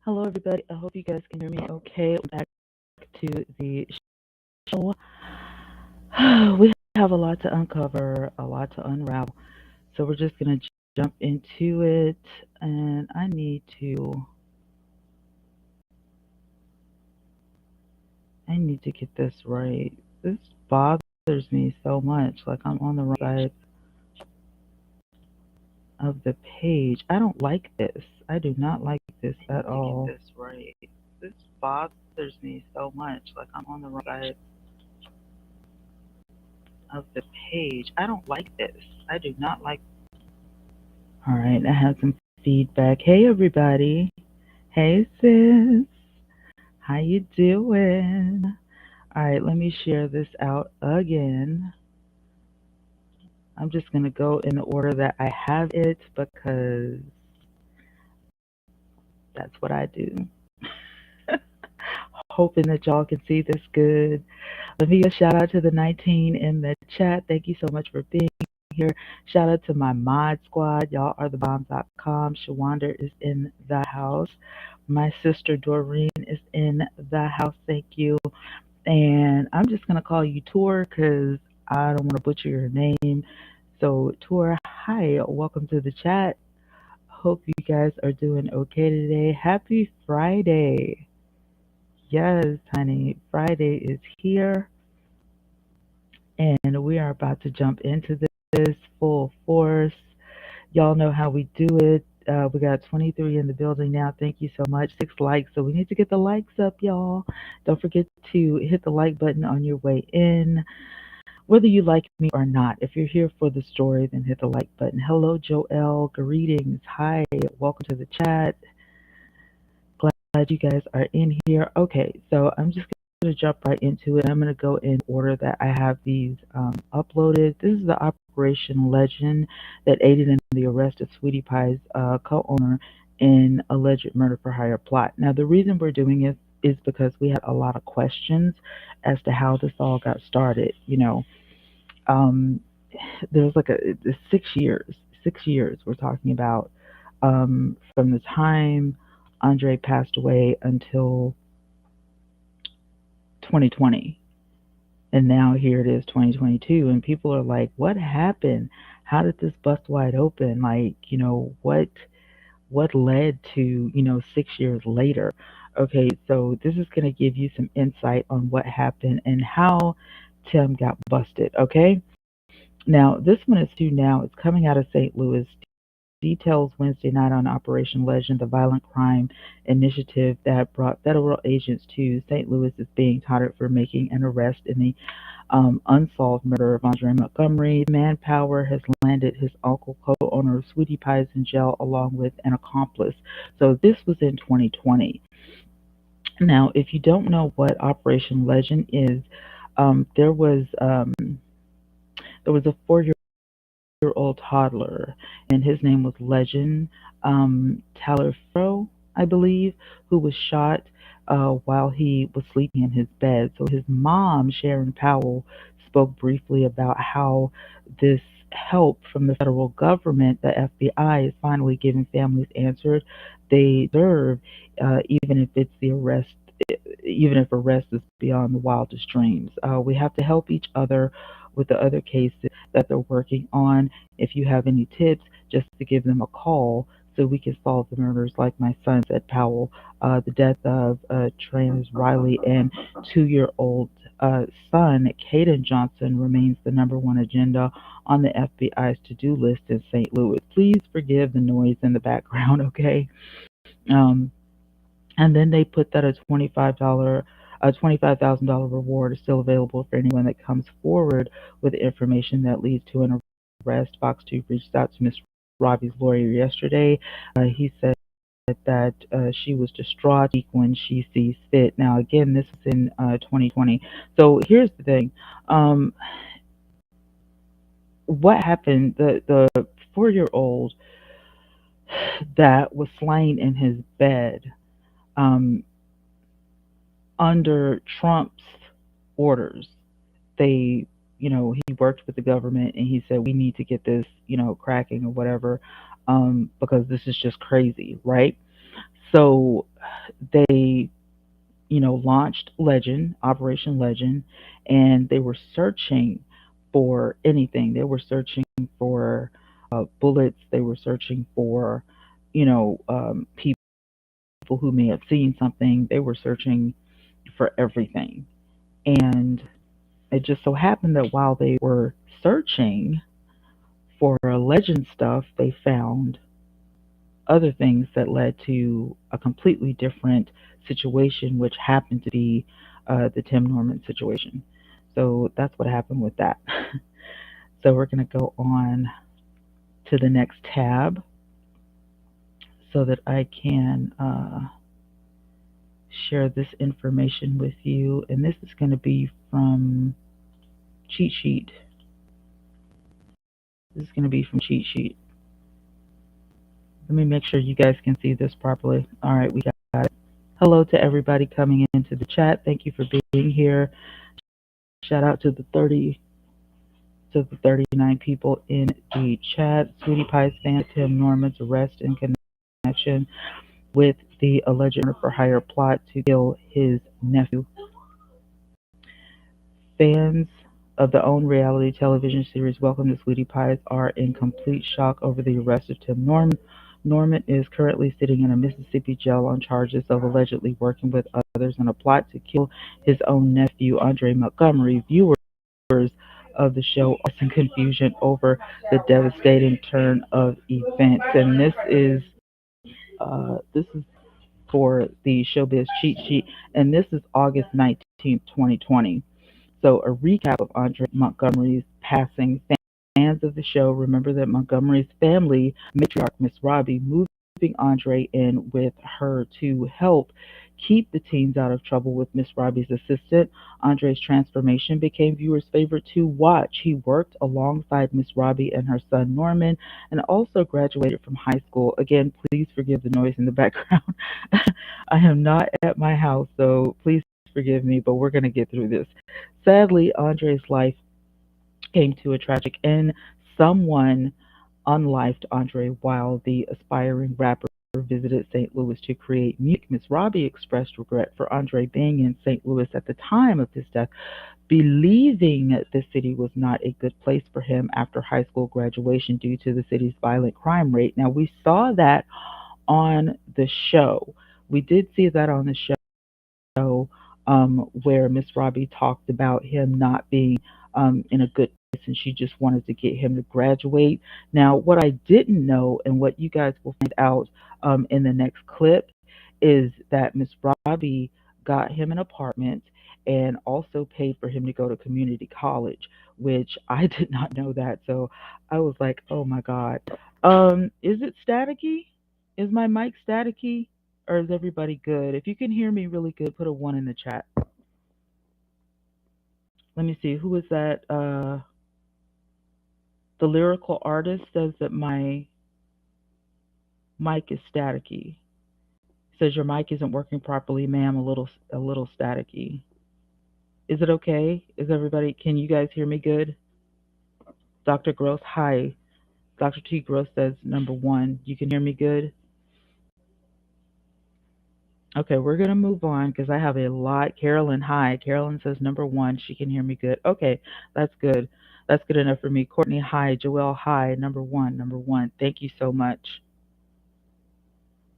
Hello, everybody. I hope you guys can hear me okay. Back to the show. We have a lot to uncover, a lot to unravel. So we're just going to jump into it. And I need to get this right. This bothers me so much. Like I'm on the wrong side of the page. I don't like this. I do not like this at all. Get this right. This bothers me so much. Like I'm on the wrong side of the page. I don't like this. I do not like. All right, I had some feedback. Hey everybody. Hey sis. How you doing? All right, let me share this out again. I'm just going to go in the order that I have it because that's what I do. Hoping that y'all can see this good. Let me give a shout out to the 19 in the chat. Thank you so much for being here. Shout out to my mod squad. Y'all are the bomb.com. Shawanda is in the house. My sister Doreen is in the house. Thank you. And I'm just going to call you Tor because I don't want to butcher your name. So, Tor, hi. Welcome to the chat. Hope you guys are doing okay today. Happy Friday. Yes, honey. Friday is here. And we are about to jump into this full force. Y'all know how we do it. We got 23 in the building now. Thank you so much. 6 likes. So we need to get the likes up, y'all. Don't forget to hit the like button on your way in, whether you like me or not. If you're here for the story, then hit the like button. Hello, Joelle. Greetings. Hi. Welcome to the chat. Glad you guys are in here. Okay, so I'm just going to jump right into it. I'm going to go in order that I have these uploaded. This is the Operation Legend that aided in the arrest of Sweetie Pie's co-owner in alleged murder for hire plot. Now, the reason we're doing it is because we had a lot of questions as to how this all got started. Um, there was like a 6 years. 6 years we're talking about from the time Andre passed away until 2020, and now here it is 2022, and people are like, "What happened? How did this bust wide open? Like, what led to 6 years later?" Okay, so this is going to give you some insight on what happened and how Tim got busted. Okay. Now, this one is due now. It's coming out of St. Louis. Details Wednesday night on Operation Legend, the violent crime initiative that brought federal agents to St. Louis is being touted for making an arrest in the unsolved murder of Andre Montgomery. Manpower has landed his uncle, co-owner of Sweetie Pies, in jail along with an accomplice. So this was in 2020. Now, if you don't know what Operation Legend is, um, there was um, there was a 4-year-old toddler, and his name was Legend Talifro, I believe, who was shot while he was sleeping in his bed. So his mom, Sharon Powell, spoke briefly about how this help from the federal government, the FBI, is finally giving families answers they deserve, even if it's the arrest. Even if arrest is beyond the wildest dreams, we have to help each other with the other cases that they're working on. If you have any tips, just to give them a call so we can solve the murders like my son said, Powell. The death of Travis Riley and 2-year-old son, Caden Johnson, remains the number one agenda on the FBI's to do list in St. Louis. Please forgive the noise in the background, okay? Um, and then they put that a $25,000 reward is still available for anyone that comes forward with information that leads to an arrest. Fox 2 reached out to Miss Robbie's lawyer yesterday. He said that she was distraught when she sees fit. Now, again, this is in 2020. So here's the thing. Um, what happened? The 4-year-old that was slain in his bed, um, under Trump's orders. They, he worked with the government and he said, we need to get this, cracking or whatever, because this is just crazy, right? So they, launched Legend, Operation Legend, and they were searching for anything. They were searching for bullets. They were searching for, people who may have seen something. They were searching for everything. And it just so happened that while they were searching for Legend stuff, they found other things that led to a completely different situation, which happened to be the Tim Norman situation. So that's what happened with that. So we're going to go on to the next tab so that I can share this information with you. And this is going to be from Cheat Sheet. This is going to be from Cheat Sheet. Let me make sure you guys can see this properly. All right, we got it. Hello to everybody coming into the chat. Thank you for being here. Shout out to the 39 people in the chat. Sweetie Pie's fan Tim Norman's arrest in connection with the alleged murder for hire plot to kill his nephew. Fans of the own reality television series Welcome to Sweetie Pies are in complete shock over the arrest of Tim Norman. Norman is currently sitting in a Mississippi jail on charges of allegedly working with others in a plot to kill his own nephew, Andre Montgomery. Viewers of the show are in confusion over the devastating turn of events. And this is for the Showbiz Cheat Sheet, and this is August 19th, 2020. So, a recap of Andre Montgomery's passing. Fans of the show remember that Montgomery's family matriarch, Miss Robbie, moving Andre in with her to help keep the teens out of trouble with Miss Robbie's assistant. Andre's transformation became viewers' favorite to watch. He worked alongside Miss Robbie and her son Norman and also graduated from high school. Again, please forgive the noise in the background. I am not at my house, so please forgive me, but we're going to get through this. Sadly, Andre's life came to a tragic end. Someone unlifed Andre while the aspiring rapper visited St. Louis to create music. Miss Robbie expressed regret for Andre being in St. Louis at the time of his death, believing the city was not a good place for him after high school graduation due to the city's violent crime rate. Now, we saw that on the show. We did see that on the show where Miss Robbie talked about him not being in a good place and she just wanted to get him to graduate. Now, what I didn't know and what you guys will find out in the next clip is that Miss Robbie got him an apartment and also paid for him to go to community college, which I did not know that. So I was like, oh my God. Is it staticky? Is my mic staticky? Or is everybody good? If you can hear me really good, put a one in the chat. Let me see. Who is that? The lyrical artist says that my mic is staticky. Says your mic isn't working properly, ma'am. A little staticky. Is it okay? Is everybody? Can you guys hear me good? Dr. Gross, hi. Dr. T. Gross says number one. You can hear me good. Okay, we're gonna move on because I have a lot. Carolyn, hi. Carolyn says number one. She can hear me good. Okay, that's good. That's good enough for me. Courtney, hi. Joelle, hi. Number one. Number one. Thank you so much.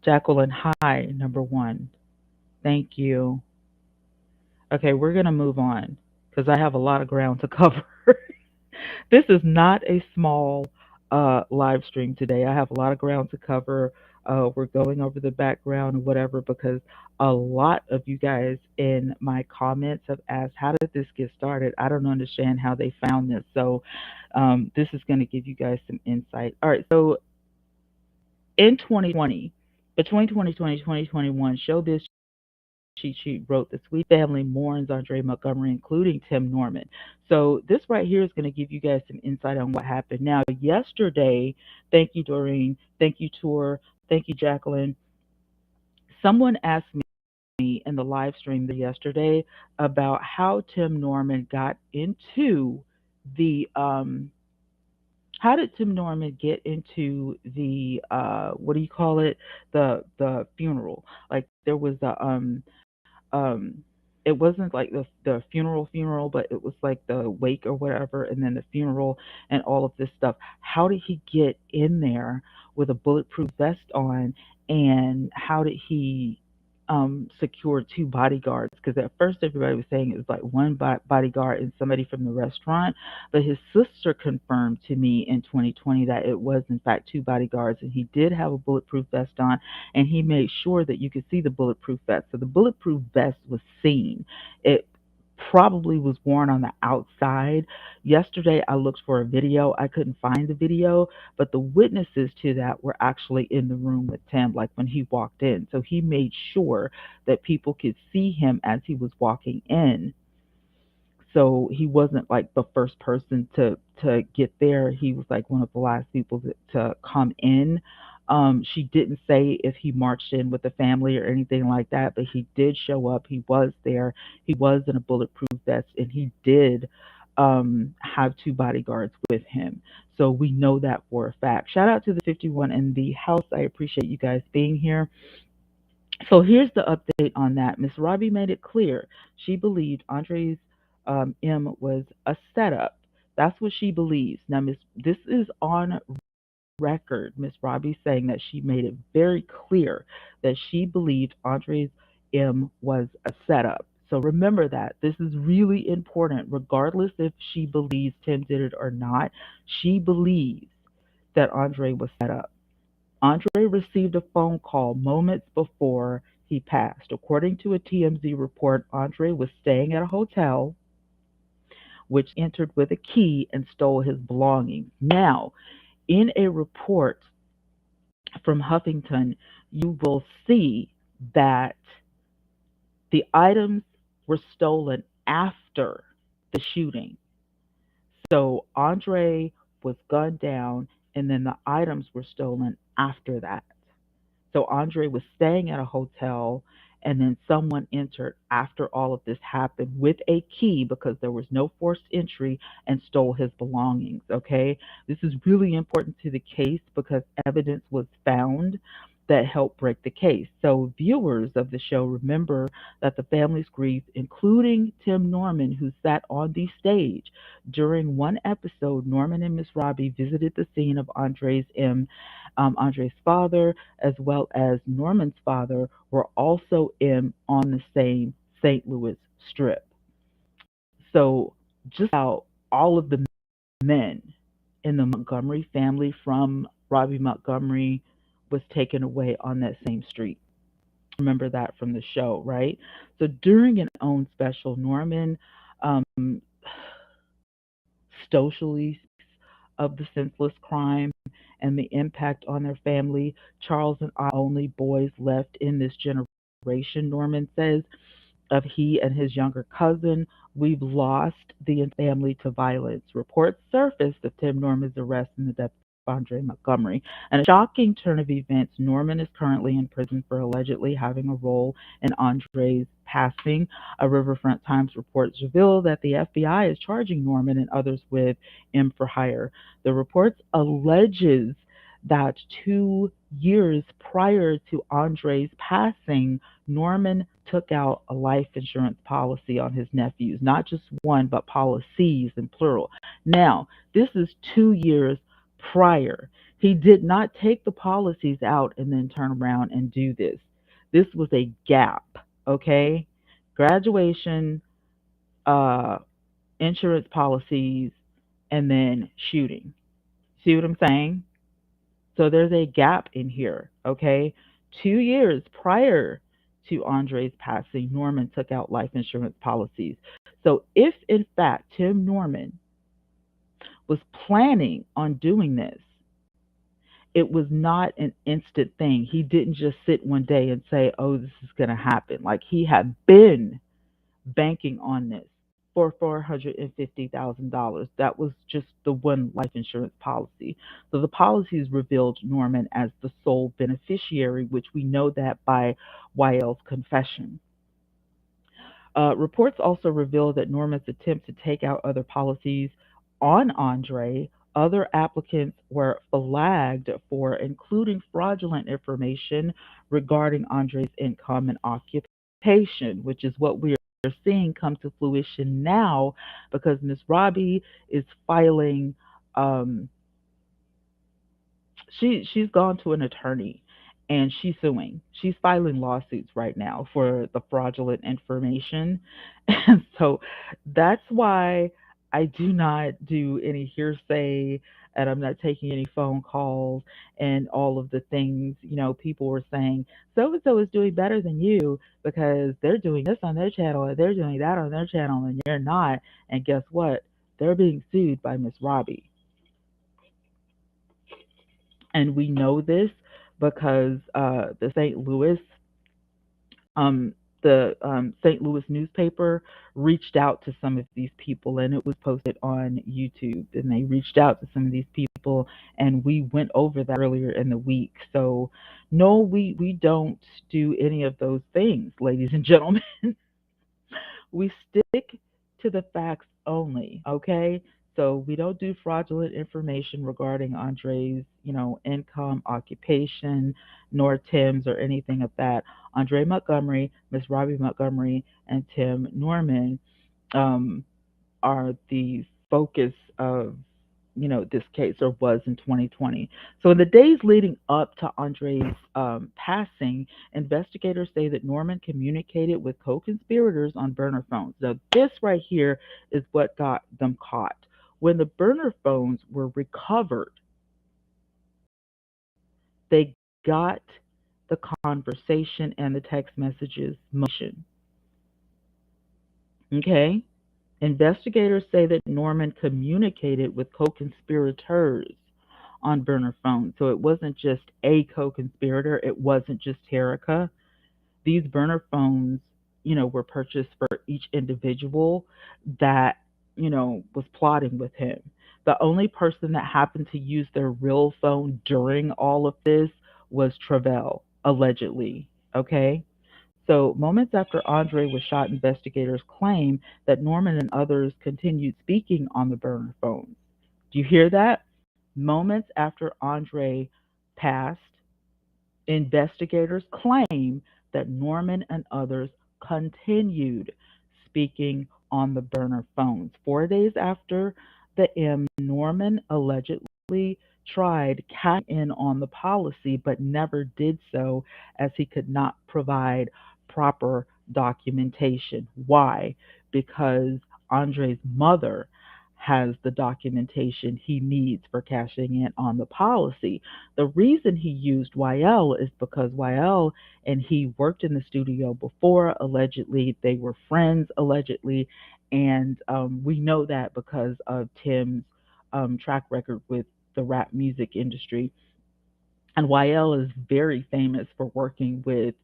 Jacqueline, hi. Number one. Thank you. Okay, we're gonna move on because I have a lot of ground to cover. This is not a small live stream today. I have a lot of ground to cover. We're going over the background and whatever because a lot of you guys in my comments have asked, how did this get started? I don't understand how they found this. So this is going to give you guys some insight. All right, so in 2020, between 2020 and 2021, Showbiz Cheat Sheet wrote the Sweet Family mourns Andre Montgomery, including Tim Norman. So this right here is going to give you guys some insight on what happened. Now, yesterday, thank you, Doreen. Thank you, Tor. Thank you, Jacqueline. Someone asked me in the live stream yesterday about how Tim Norman got into the How did Tim Norman get into the what do you call it? The funeral. Like there was um it wasn't like the funeral, but it was like the wake or whatever, and then the funeral and all of this stuff. How did he get in there with a bulletproof vest on, and how did he secure two bodyguards? Because at first everybody was saying it was like one bodyguard and somebody from the restaurant, but his sister confirmed to me in 2020 that it was in fact two bodyguards, and he did have a bulletproof vest on, and he made sure that you could see the bulletproof vest. So the bulletproof vest was seen. It probably was worn on the outside. Yesterday I looked for a video. I couldn't find the video, but the witnesses to that were actually in the room with Tim, like when he walked in. So he made sure that people could see him as he was walking in, so he wasn't like the first person to get there. He was like one of the last people to come in. She didn't say if he marched in with the family or anything like that, but he did show up. He was there. He was in a bulletproof vest, and he did have two bodyguards with him. So we know that for a fact. Shout out to the 51 in the house. I appreciate you guys being here. So here's the update on that. Miss Robbie made it clear she believed Andre's M was a setup. That's what she believes. Now, Miss, this is on record. Miss Robbie saying that she made it very clear that she believed Andre's M was a setup. So remember that this is really important, regardless if she believes Tim did it or not. She believes that Andre was set up. Andre received a phone call moments before he passed. According to a TMZ report, Andre was staying at a hotel, which entered with a key and stole his belongings. Now, in a report from Huffington, you will see that the items were stolen after the shooting. So Andre was gunned down, and then the items were stolen after that. So Andre was staying at a hotel, and then someone entered after all of this happened with a key because there was no forced entry and stole his belongings. Okay, this is really important to the case because evidence was found that helped break the case. So viewers of the show remember that the family's grief, including Tim Norman, who sat on the stage during one episode. Norman and Miss Robbie visited the scene of Andre's father, as well as Norman's father, were also in on the same St. Louis strip. So just about all of the men in the Montgomery family from Robbie Montgomery was taken away on that same street. Remember that from the show, right? So during an own special, Norman socially of the senseless crime and the impact on their family. Charles and I only boys left in this generation, Norman says. Of he and his younger cousin, we've lost the family to violence. Reports surfaced of Tim Norman's arrest and the death of Andre Montgomery. And a shocking turn of events, Norman is currently in prison for allegedly having a role in Andre's passing. A Riverfront Times reports reveal that the FBI is charging Norman and others with M for hire. The reports alleges that 2 years prior to Andre's passing, Norman took out a life insurance policy on his nephews, not just one, but policies in plural. Now, this is 2 years prior. He did not take the policies out and then turn around and do this. This was a gap, okay? Graduation, uh, insurance policies, and then shooting. See what I'm saying? So there's a gap in here, okay? 2 years prior to Andre's passing, Norman took out life insurance policies. So if in fact Tim Norman was planning on doing this, it was not an instant thing. He didn't just sit one day and say, oh, this is going to happen. Like he had been banking on this for $450,000. That was just the one life insurance policy. So the policies revealed Norman as the sole beneficiary, which we know that by YL's confession. Reports also reveal that Norman's attempt to take out other policies on Andre other applicants were flagged for including fraudulent information regarding Andre's income and occupation, which is what we are seeing come to fruition now because Ms. Robbie is filing um, she's gone to an attorney and she's suing. She's filing lawsuits right now for the fraudulent information. And so that's why I do not do any hearsay and I'm not taking any phone calls and all of the things, people were saying so and so is doing better than you because they're doing this on their channel and they're doing that on their channel and you're not. And guess what? They're being sued by Miss Robbie. And we know this because um, the St. Louis newspaper reached out to some of these people, and it was posted on YouTube. And they reached out to some of these people, and we went over that earlier in the week. So, no, we don't do any of those things, ladies and gentlemen. We stick to the facts only, okay? So we don't do fraudulent information regarding Andre's, income, occupation, nor Tim's or anything of that. Andre Montgomery, Miss Robbie Montgomery, and Tim Norman um, are the focus of this case or was in 2020. So in the days leading up to Andre's passing, investigators say that Norman communicated with co-conspirators on burner phones. Now this right here is what got them caught. When the burner phones were recovered, they got the conversation and the text messages motion. Okay? Investigators say that Norman communicated with co conspirators on burner phones. So it wasn't just a co conspirator, it wasn't just Terica. These burner phones, were purchased for each individual that, was plotting with him. The only person that happened to use their real phone during all of this was Travell, allegedly. Okay? So, moments after Andre was shot, investigators claim that Norman and others continued speaking on the burner phones. Do you hear that? Moments after Andre passed, investigators claim that Norman and others continued speaking on the burner phones. 4 days after the Norman allegedly tried cashing in on the policy but never did so as he could not provide proper documentation. Why? Because Andre's mother has the documentation he needs for cashing in on the policy. The reason he used YL is because YL and he worked in the studio before, allegedly. They were friends, allegedly. And we know that because of Tim's track record with the rap music industry. And YL is very famous for working with,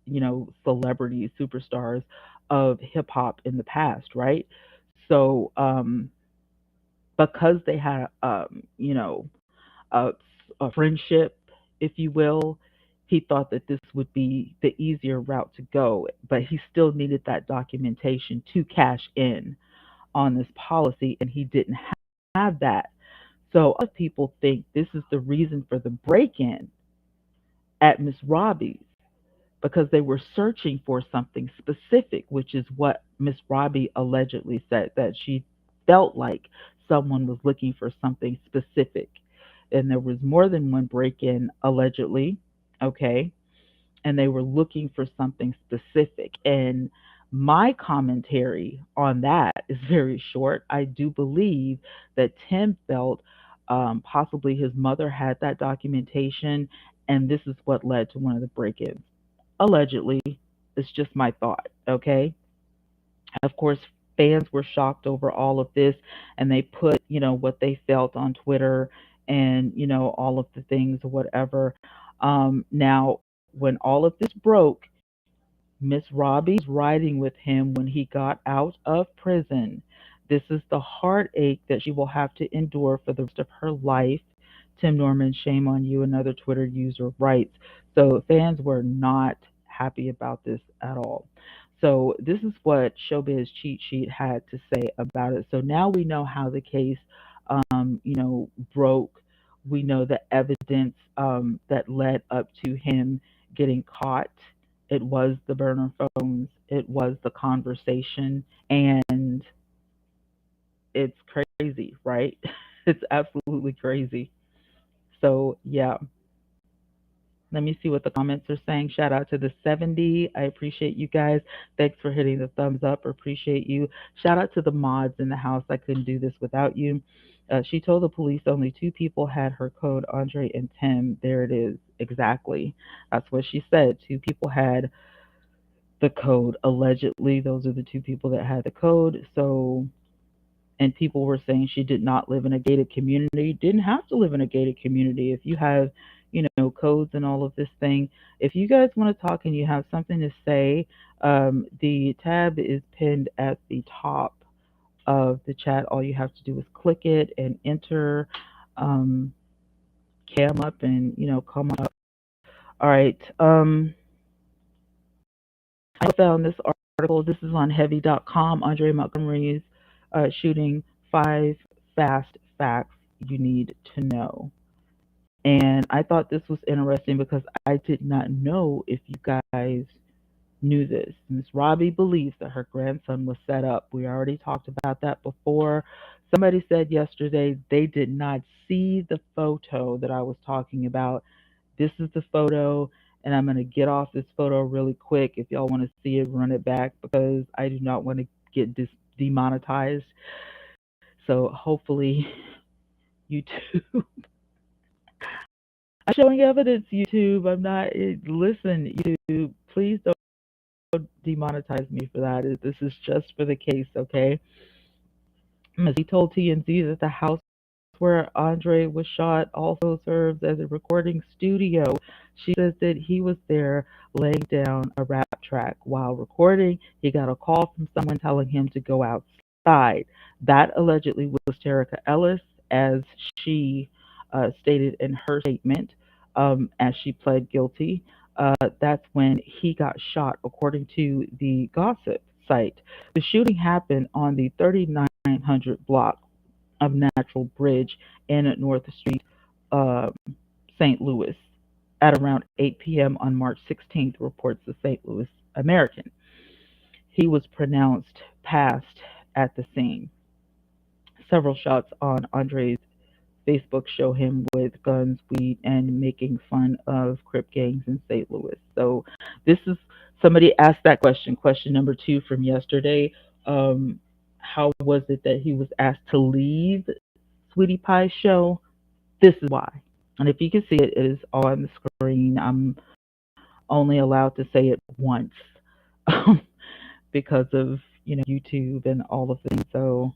celebrities, superstars of hip hop in the past, right? So, because they had, a, a friendship, if you will, he thought that this would be the easier route to go, but he still needed that documentation to cash in on this policy, and he didn't have that. So, other people think this is the reason for the break in at Miss Robbie's because they were searching for something specific, which is what Miss Robbie allegedly said that she felt like someone was looking for something specific. And there was more than one break in, allegedly, okay? And they were looking for something specific. And my commentary on that is very short. I do believe that Tim felt possibly his mother had that documentation, and this is what led to one of the break ins. Allegedly, it's just my thought, okay? Of course, fans were shocked over all of this, and they put, what they felt on Twitter and, all of the things or whatever. Now, when all of this broke, Miss Robbie's riding with him when he got out of prison. This is the heartache that she will have to endure for the rest of her life. Tim Norman, shame on you, another Twitter user writes. So fans were not happy about this at all. So this is what Showbiz Cheat Sheet had to say about it. So now we know how the case broke. We know the evidence that led up to him getting caught. It was the burner phones, it was the conversation, and it's crazy, right? It's absolutely crazy. So, yeah, let me see what the comments are saying. Shout out to the 70. I appreciate you guys. Thanks for hitting the thumbs up. Appreciate you. Shout out to the mods in the house. I couldn't do this without you. She told the police only two people had her code, Andre and Tim. There it is. Exactly. That's what she said. Two people had the code. Allegedly, those are the two people that had the code. So, and people were saying she did not live in a gated community. Didn't have to live in a gated community. If you have, codes and all of this thing, if you guys want to talk and you have something to say, the tab is pinned at the top of the chat. All you have to do is click it and enter, um, cam up and come up. All right. I found this article. This is on heavy.com. Andre Montgomery's shooting, five fast facts you need to know. And I thought this was interesting because I did not know if you guys knew this. Miss Robbie believes that her grandson was set up. We already talked about that before. Somebody said yesterday they did not see the photo that I was talking about. This is the photo, and I'm going to get off this photo really quick. If y'all want to see it, run it back because I do not want to get demonetized. So hopefully, YouTube. I'm showing evidence, YouTube. I'm not. Listen, YouTube, please don't demonetize me for that. This is just for the case, okay? As he told TMZ that the house where Andre was shot also serves as a recording studio. She says that he was there laying down a rap track. While recording, he got a call from someone telling him to go outside. That allegedly was Terica Ellis, as she stated in her statement, as she pled guilty. That's when he got shot, according to the gossip site. The shooting happened on the 3900 block of Natural Bridge in North Street, uh, St. Louis, at around 8 p.m. on March 16th, reports the St. Louis American. He was pronounced passed at the scene. Several shots on Andre's Facebook show him with guns, weed, and making fun of Crip gangs in St. Louis. So this is, somebody asked that question, question number 2 from yesterday. How was it that he was asked to leave Sweetie Pie's show? This is why. And if you can see it, it is on the screen. I'm only allowed to say it once because of YouTube and all of things. So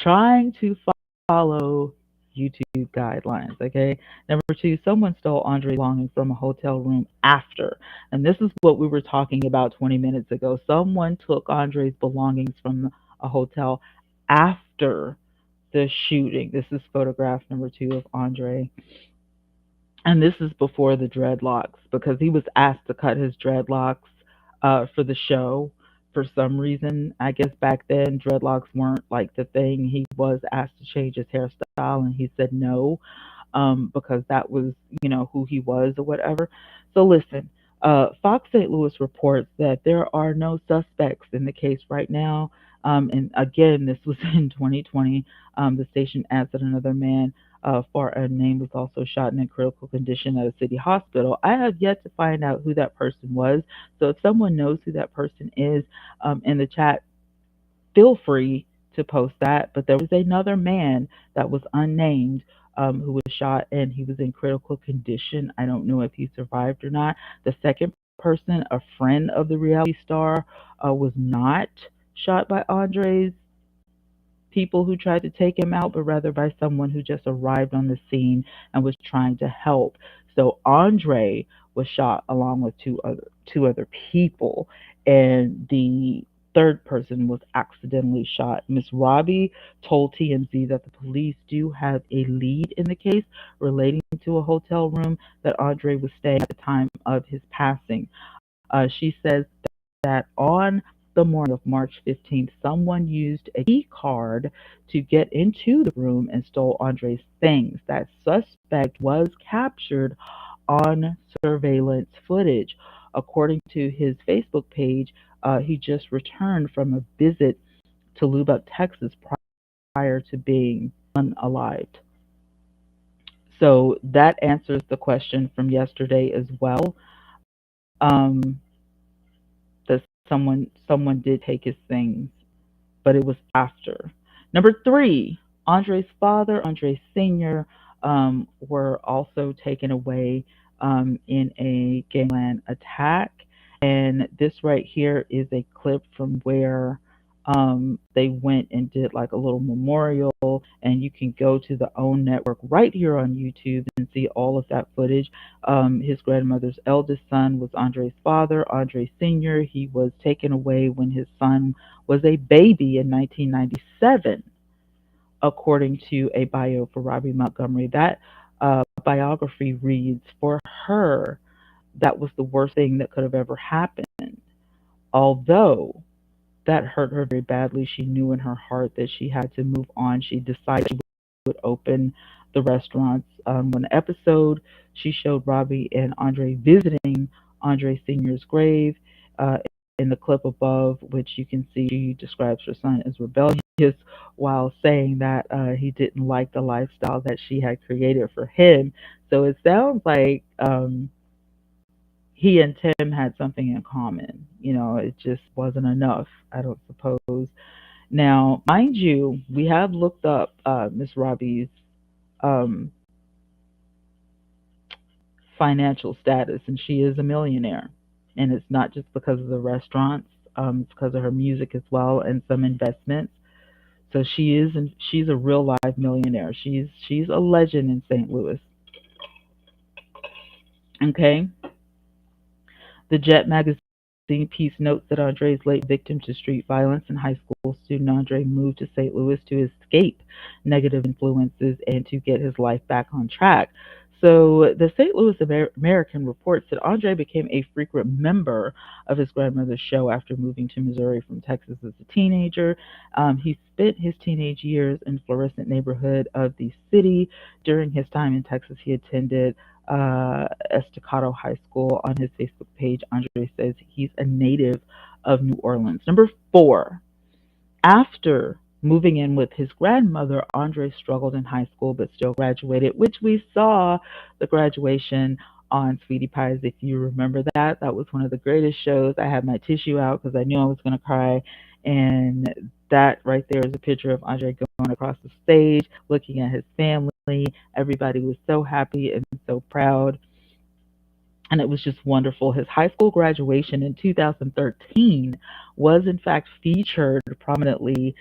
trying to follow YouTube guidelines. Okay. Number 2, someone stole Andre belongings from a hotel room after. And this is what we were talking about 20 minutes ago. Someone took Andre's belongings from a hotel after the shooting. This is photograph number 2 of Andre. And this is before the dreadlocks because he was asked to cut his dreadlocks for the show. For some reason, I guess back then dreadlocks weren't like the thing. He was asked to change his hairstyle and he said no, because that was, who he was or whatever. So listen, Fox St. Louis reports that there are no suspects in the case right now. And again, this was in 2020. The station adds that another man, for a name, was also shot in a critical condition at a city hospital. I have yet to find out who that person was. So if someone knows who that person is, in the chat, feel free to post that. But there was another man that was unnamed, who was shot and he was in critical condition. I don't know if he survived or not. The second person, a friend of the reality star, was not shot by Andre's people who tried to take him out, but rather by someone who just arrived on the scene and was trying to help. So Andre was shot along with two other people, and the third person was accidentally shot. Miss Robbie told TMZ that the police do have a lead in the case relating to a hotel room that Andre was staying at the time of his passing. She says that on the morning of March 15th, someone used a key card to get into the room and stole Andre's things. That suspect was captured on surveillance footage. According to his Facebook page, he just returned from a visit to Lubbock, Texas, prior to being unalived. So that answers the question from yesterday as well. Um, that someone did take his things, but it was after. Number three, Andre's father, Andre Sr., were also taken away in a gangland attack. And this right here is a clip from where they went and did like a little memorial. And you can go to the OWN network right here on YouTube and see all of that footage. His grandmother's eldest son was Andre's father, Andre Sr. He was taken away when his son was a baby in 1997, according to a bio for Robbie Montgomery. That biography reads, for her, that was the worst thing that could have ever happened. Although that hurt her very badly, she knew in her heart that she had to move on. She decided she would open the restaurants. One episode, she showed Robbie and Andre visiting Andre Sr.'s grave. Uh, in the clip above, which you can see, she describes her son as rebellious while saying that he didn't like the lifestyle that she had created for him. So it sounds like he and Tim had something in common. You know, it just wasn't enough, I don't suppose. Now, mind you, we have looked up Miss Robbie's um, financial status, and she is a millionaire. And it's not just because of the restaurants; it's because of her music as well and some investments. So she's a real live millionaire. She's a legend in St. Louis. Okay, the Jet magazine piece notes that Andre's late victim to street violence and high school student Andre moved to St. Louis to escape negative influences and to get his life back on track. So the St. Louis American reports that Andre became a frequent member of his grandmother's show after moving to Missouri from Texas as a teenager. He spent his teenage years in Florissant neighborhood of the city. During his time in Texas, he attended Estacado High School. On his Facebook page, Andre says he's a native of New Orleans. Number four, after moving in with his grandmother, Andre struggled in high school but still graduated, which we saw the graduation on Sweetie Pies. If you remember that, that was one of the greatest shows. I had my tissue out because I knew I was going to cry. And that right there is a picture of Andre going across the stage, looking at his family. Everybody was so happy and so proud, and it was just wonderful. His high school graduation in 2013 was, in fact, featured prominently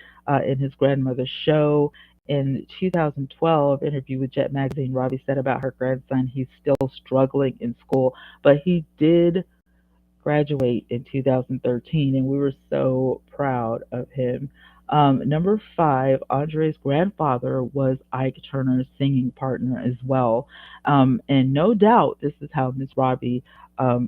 in his grandmother's show. In 2012 interview with Jet Magazine, Robbie said about her grandson, he's still struggling in school, but he did graduate in 2013, and we were so proud of him. Number five, Andre's grandfather was Ike Turner's singing partner as well. And no doubt this is how Miss Robbie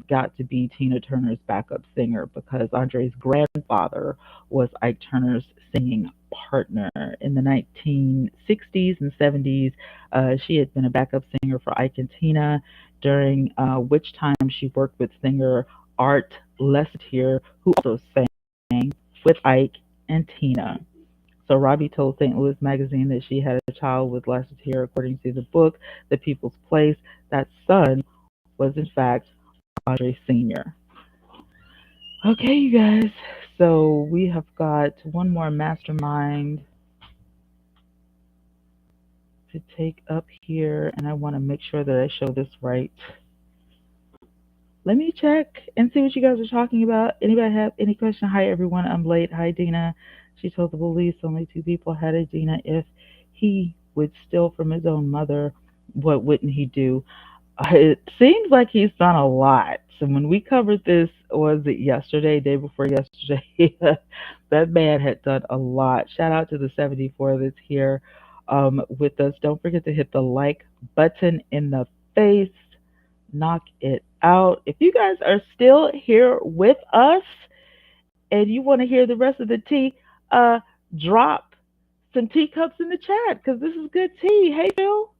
got to be Tina Turner's backup singer, because Andre's grandfather was Ike Turner's singing partner. In the 1960s and 70s, she had been a backup singer for Ike and Tina, during which time she worked with singer Art Lessitier, who also sang with Ike and Tina. So Robbie told St. Louis Magazine that she had a child with Lessitier. According to the book, The People's Place, that son was in fact Andre Sr. Okay, you guys. So we have got one more mastermind to take up here, and I want to make sure that I show this right. Let me check and see what you guys are talking about. Anybody have any question? Hi, everyone. I'm late. Hi, Dina. She told the police only two people had it. Dina, if he would steal from his own mother, what wouldn't he do? It seems like he's done a lot. So when we covered this, was it yesterday, day before yesterday? That man had done a lot. Shout out to the 74 that's here with us. Don't forget to hit the like button in the face. Knock it out. If you guys are still here with us, and you want to hear the rest of the tea, uh, drop some teacups in the chat because this is good tea. Hey, Phil.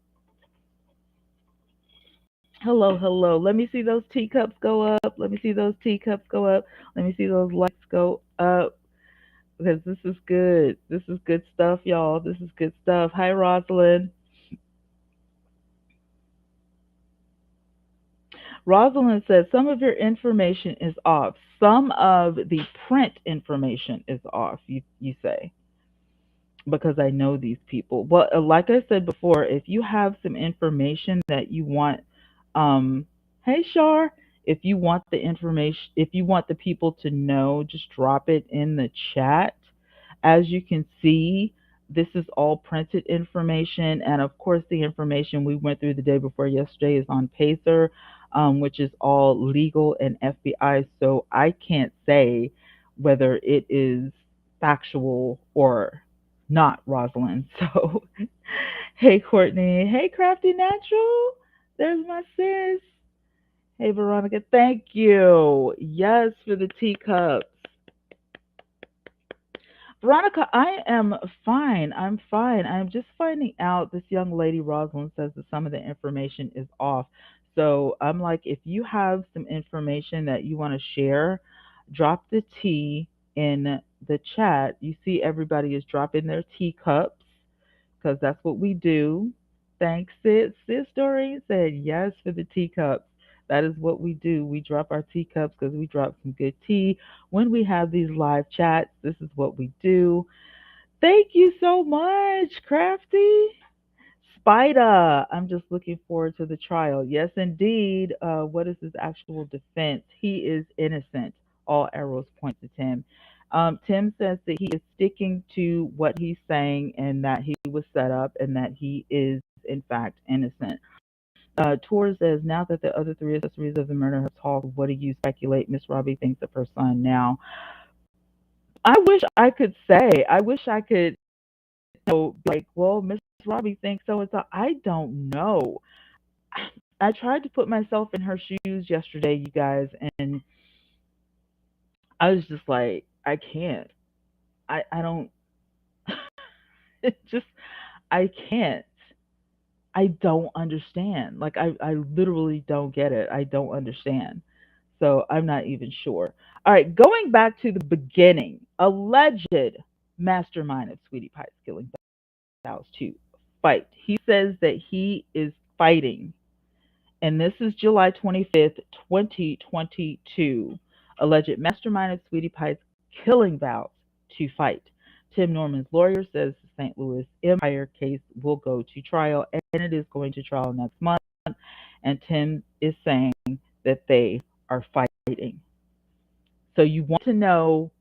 Hello, hello. Let me see those teacups go up. Let me see those teacups go up. Let me see those lights go up because this is good. This is good stuff, y'all. This is good stuff. Hi, Rosalind. Rosalind says some of your information is off. Some of the print information is off, you say, because I know these people. Well, like I said before, if you have some information that you want, hey, Shar, if you want the information, if you want the people to know, just drop it in the chat. As you can see, this is all printed information, and of course, the information we went through the day before yesterday is on Pacer, which is all legal and FBI. So I can't say whether it is factual or not, Rosalind. So, hey, Courtney. Hey, Crafty Natural. There's my sis. Hey, Veronica. Thank you. Yes, for the teacups. Veronica, I am fine. I'm fine. I'm just finding out this young lady, Rosalind, says that some of the information is off. So I'm like, if you have some information that you want to share, drop the tea in the chat. You see, everybody is dropping their teacups because that's what we do. Thanks, sis. Sis Story said yes for the teacups. That is what we do. We drop our teacups because we drop some good tea. When we have these live chats, this is what we do. Thank you so much, Crafty. Spider, I'm just looking forward to the trial. Yes, indeed. What is his actual defense? He is innocent. All arrows point to Tim. Tim says that he is sticking to what he's saying and that he was set up and that he is, in fact, innocent. Tor says, now that the other three accessories of the murder have talked, what do you speculate Miss Robbie thinks of her son now? I wish I could say. I wish I could know, like, well, Miss Robbie thinks so and so. I don't know. I tried to put myself in her shoes yesterday, you guys, and I was just like, I can't. I don't. It just I can't. I don't understand. Like I literally don't get it. I don't understand. So I'm not even sure. All right, going back to the beginning, alleged mastermind of Sweetie Pie's killing vows to fight. He says that he is fighting, and this is July 25th, 2022. Alleged mastermind of Sweetie Pie's killing vows to fight. Tim Norman's lawyer says the St. Louis Empire case will go to trial, and it is going to trial next month. And Tim is saying that they are fighting. So you want to know,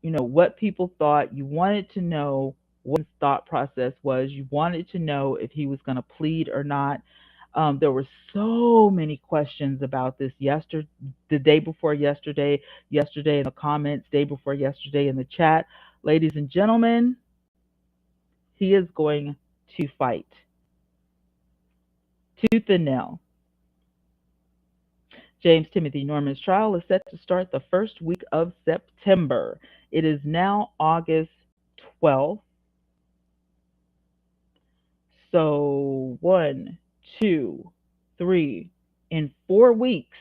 what people thought. You wanted to know what his thought process was. You wanted to know if he was going to plead or not. There were so many questions about this yesterday, the day before yesterday, yesterday in the comments, day before yesterday in the chat. Ladies and gentlemen, he is going to fight tooth and nail. James Timothy Norman's trial is set to start the first week of September. It is now August 12th. So, one, two, three, in 4 weeks,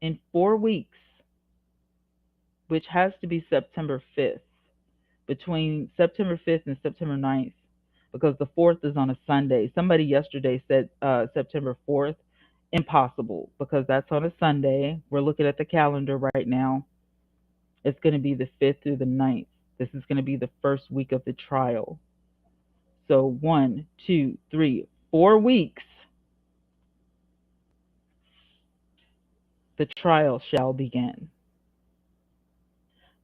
in 4 weeks, which has to be September 5th, between September 5th and September 9th, because the 4th is on a Sunday. Somebody yesterday said September 4th. Impossible, because that's on a Sunday. We're looking at the calendar right now. It's going to be the 5th through the 9th. This is going to be the first week of the trial. So, 4 weeks, the trial shall begin.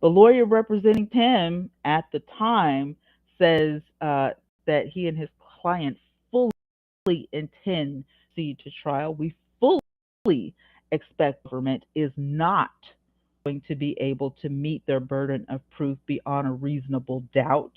The lawyer representing Tim at the time says that he and his client fully intend to proceed to trial. We fully expect the government is not going to be able to meet their burden of proof beyond a reasonable doubt.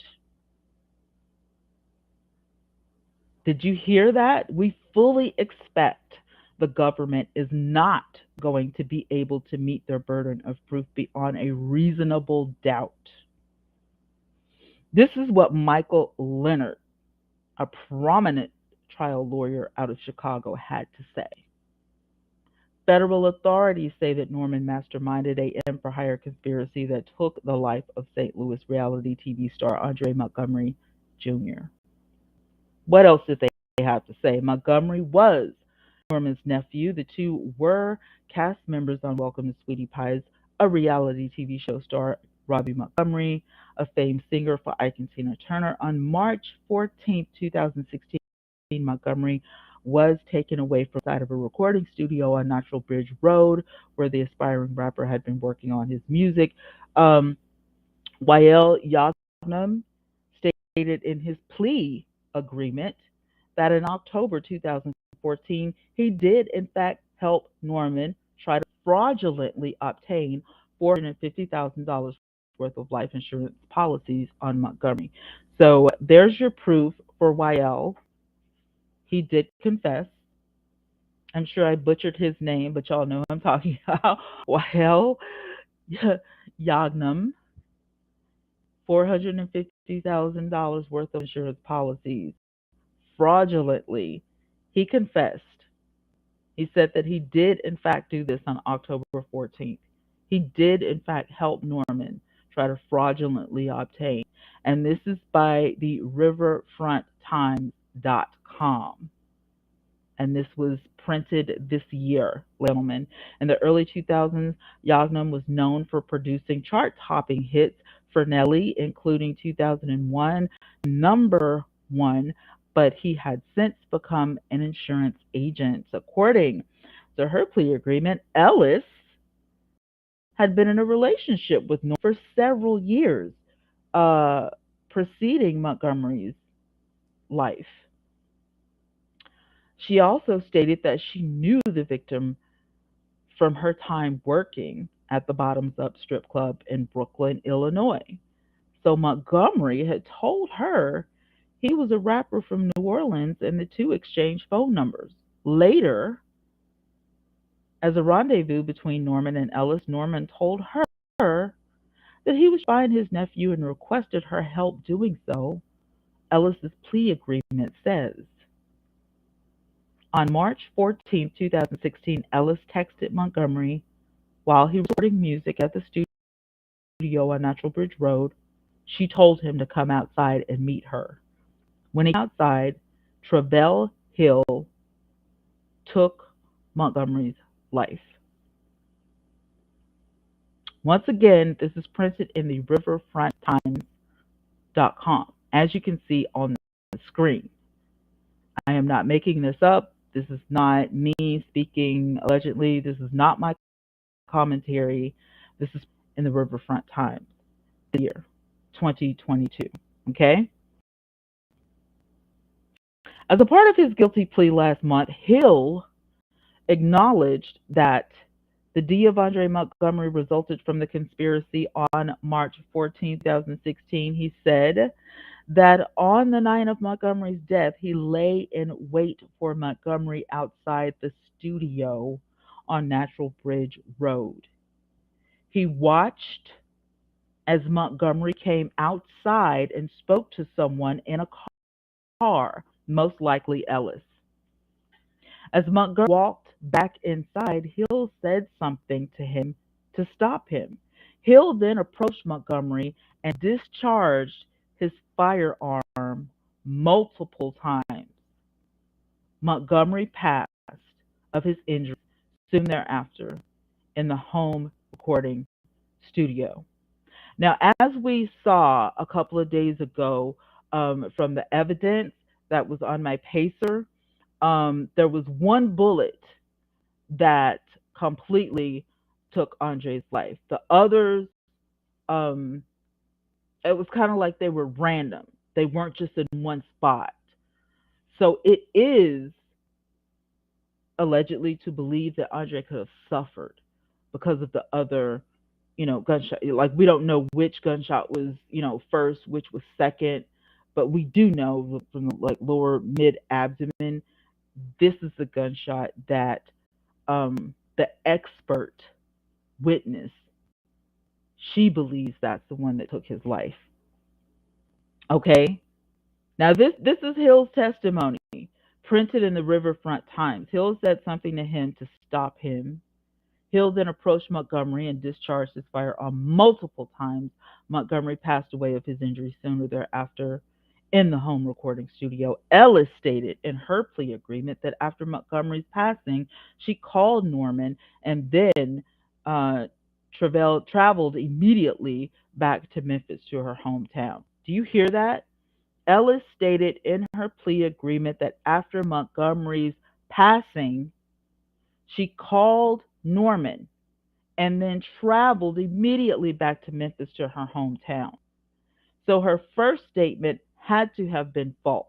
Did you hear that? We fully expect the government is not going to be able to meet their burden of proof beyond a reasonable doubt. This is what Michael Leonard, a prominent trial lawyer out of Chicago, had to say. Federal authorities say that Norman masterminded a M for hire conspiracy that took the life of St. Louis reality TV star Andre Montgomery Jr. What else did they have to say? Montgomery was Norman's nephew. The two were cast members on Welcome to Sweetie Pie's, a reality TV show star Robbie Montgomery, a famed singer for Ike and Tina Turner. On March 14th, 2016, Montgomery was taken away from the side of a recording studio on Natural Bridge Road, where the aspiring rapper had been working on his music. Um, Wael Yagnam stated in his plea agreement that in October 2014, he did in fact help Norman try to fraudulently obtain $450,000 worth of life insurance policies on Montgomery. So there's your proof for Wael. He did confess. I'm sure I butchered his name, but y'all know who I'm talking about. Wael Yagnam, $450,000 worth of insurance policies fraudulently. He confessed. He said that he did, in fact, do this on October 14th. He did, in fact, help Norman try to fraudulently obtain. And this is by the riverfronttimes.com. And this was printed this year, gentlemen. In the early 2000s, Yagnam was known for producing chart-topping hits for Nelly, including 2001 number one, but he had since become an insurance agent. According to her plea agreement, Ellis had been in a relationship with Norman for several years, uh, preceding Montgomery's life. She also stated that she knew the victim from her time working at the Bottoms Up strip club in Brooklyn, Illinois. So Montgomery had told her he was a rapper from New Orleans and the two exchanged phone numbers. Later, as a rendezvous between Norman and Ellis, Norman told her that he was find his nephew and requested her help doing so. Ellis's plea agreement says. On March 14, 2016, Ellis texted Montgomery while he was recording music at the studio on Natural Bridge Road. She told him to come outside and meet her. When he came outside, Travell Hill took Montgomery's life. Once again, this is printed in the riverfronttimes.com, as you can see on the screen. I am not making this up. This is not me speaking allegedly. This is not my commentary. This is in the Riverfront Times, the year 2022. Okay? As a part of his guilty plea last month, Hill acknowledged that the D of Andre Montgomery resulted from the conspiracy on March 14, 2016. He said that on the night of Montgomery's death, he lay in wait for Montgomery outside the studio on Natural Bridge Road. He watched as Montgomery came outside and spoke to someone in a car, most likely Ellis. As Montgomery walked back inside, Hill said something to him to stop him. Hill then approached Montgomery and discharged his firearm multiple times. Montgomery passed of his injuries soon thereafter in the home recording studio. Now, as we saw a couple of days ago from the evidence that was on my pacer, there was one bullet that completely took Andre's life. The others, um, it was kind of like they were random. They weren't just in one spot. So it is allegedly to believe that Andre could have suffered because of the other, gunshot. Like we don't know which gunshot was, first, which was second, but we do know from the like lower mid abdomen This is the gunshot that the expert witness, she believes that's the one that took his life. Okay? Now this is Hill's testimony, printed in the Riverfront Times. Hill said something to him to stop him. Hill then approached Montgomery and discharged his firearm multiple times. Montgomery passed away of his injuries sooner thereafter in the home recording studio. Ellis stated in her plea agreement that after Montgomery's passing, she called Norman and then uh, traveled immediately back to Memphis to her hometown. Do you hear that? Ellis stated in her plea agreement that after Montgomery's passing, she called Norman and then traveled immediately back to Memphis to her hometown. So her first statement had to have been false.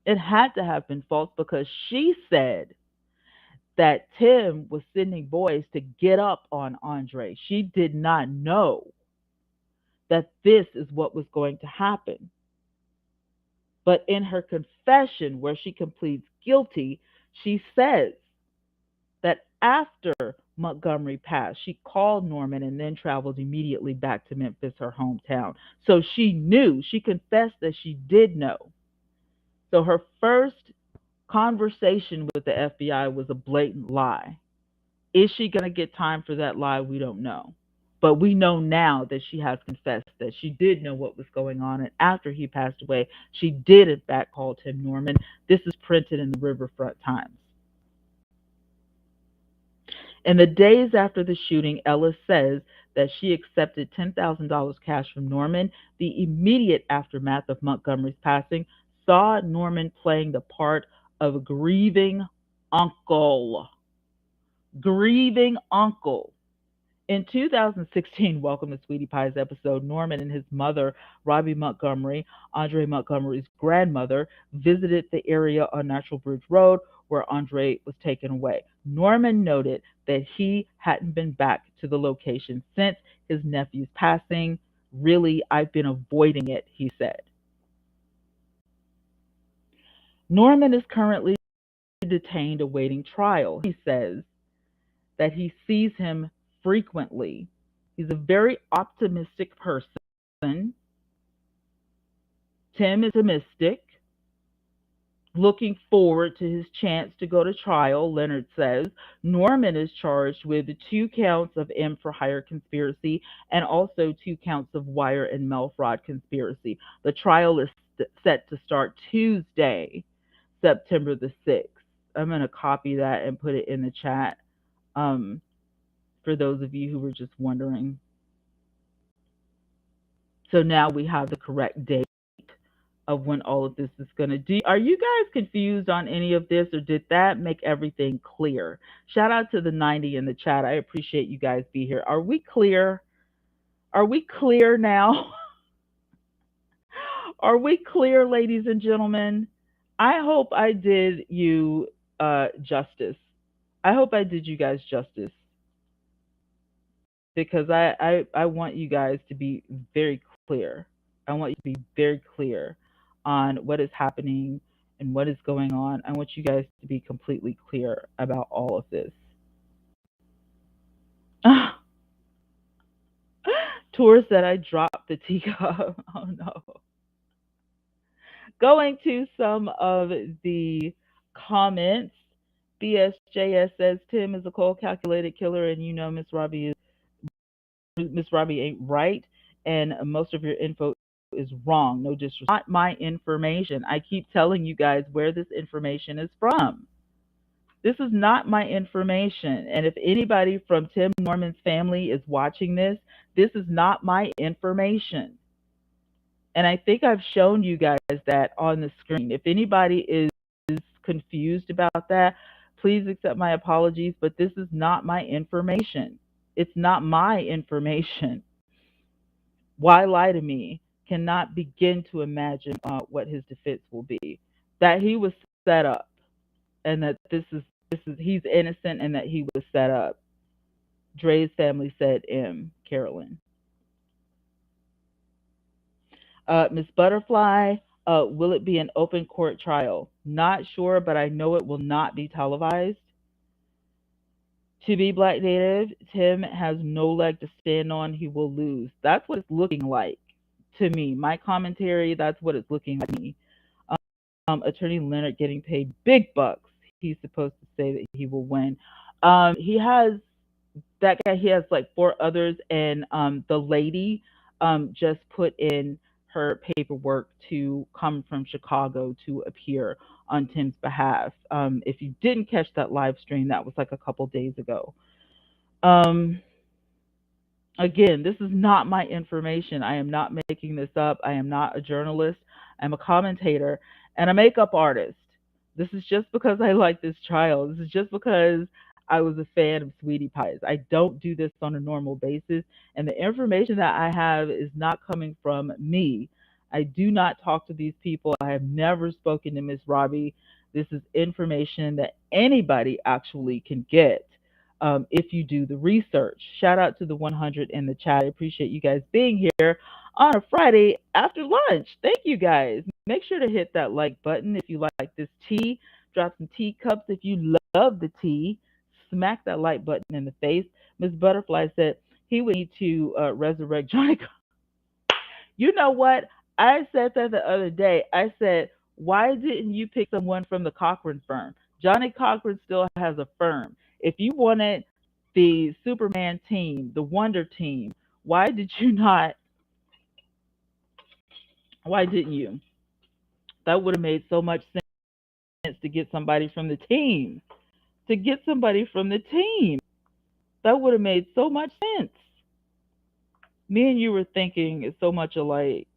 It had to have been false because she said that Tim was sending boys to get up on Andre. She did not know that this is what was going to happen. But in her confession, where she completes guilty, she says that after Montgomery passed, she called Norman and then traveled immediately back to Memphis, her hometown. So she knew, she confessed that she did know. So her first conversation with the FBI was a blatant lie. Is she going to get time for that lie? We don't know. But we know now that she has confessed that she did know what was going on. And after he passed away, she did, in fact, call Tim Norman. This is printed in the Riverfront Times. In the days after the shooting, Ellis says that she accepted $10,000 cash from Norman. The immediate aftermath of Montgomery's passing saw Norman playing the part of a grieving uncle. Grieving uncle. In 2016, welcome to Sweetie Pie's episode, Norman and his mother, Robbie Montgomery, Andre Montgomery's grandmother, visited the area on Natural Bridge Road where Andre was taken away. Norman noted that he hadn't been back to the location since his nephew's passing. Really, I've been avoiding it, he said. Norman is currently detained awaiting trial. He says that he sees him frequently. He's a very optimistic person. Tim is optimistic, looking forward to his chance to go to trial, Leonard says. Norman is charged with 2 counts of M for hire conspiracy and also 2 counts of wire and mail fraud conspiracy. The trial is set to start Tuesday, September the 6th. I'm going to copy that and put it in the chat. For those of you who were just wondering. So now we have the correct date of when all of this is going to do. Are you guys confused on any of this, or did that make everything clear? Shout out to the 90 in the chat. I appreciate you guys be here. Are we clear? Are we clear now? Are we clear, ladies and gentlemen? I hope I did you justice. I hope I did you guys justice because I want you guys to be very clear. I want you to be very clear on what is happening and what is going on. I want you guys to be completely clear about all of this. Tour said I dropped the teacup. Oh no. Going to some of the comments. BSJS says Tim is a cold calculated killer and you know Miss Robbie ain't right, and most of your info is wrong. No disrespect. Not my information. I keep telling you guys where this information is from. This is not my information. And if anybody from Tim Norman's family is watching this is not my information. And I think I've shown you guys that on the screen. If anybody is confused about that, please accept my apologies, but this is not my information. It's not my information. Why lie to me? Cannot begin to imagine what his defense will be. That he was set up, and that this is he's innocent, and that he was set up. Dre's family said, Carolyn. Miss Butterfly, Will it be an open court trial? Not sure, but I know it will not be televised. To be black native, Tim has no leg to stand on. He will lose. That's what it's looking like to me. My commentary, that's what it's looking like to me. Attorney Leonard getting paid big bucks. He's supposed to say that he will win. He has that guy. He has like four others, and the lady just put in her paperwork to come from Chicago to appear on Tim's behalf. If you didn't catch that live stream, that was like a couple days ago. Um, Again, this is not my information. I am not making this up. I am not a journalist. I'm a commentator and a makeup artist. This is just because I like this child. This is just because I was a fan of Sweetie Pies. I don't do this on a normal basis. And the information that I have is not coming from me. I do not talk to these people. I have never spoken to Miss Robbie. This is information that anybody actually can get if you do the research. Shout out to the 100 in the chat. I appreciate you guys being here on a Friday after lunch. Thank you guys. Make sure to hit that like button if you like this tea. Drop some teacups if you love the tea. Smack that like button in the face. Miss Butterfly said he would need to resurrect Johnny. You know what? I said that the other day. I said, why didn't you pick someone from the Cochran firm? Johnny Cochran still has a firm. If you wanted the Superman team, the Wonder team, why did you not? Why didn't you? That would have made so much sense to get somebody from the team. To get somebody from the team. That would have made so much sense. Me and you were thinking so much alike.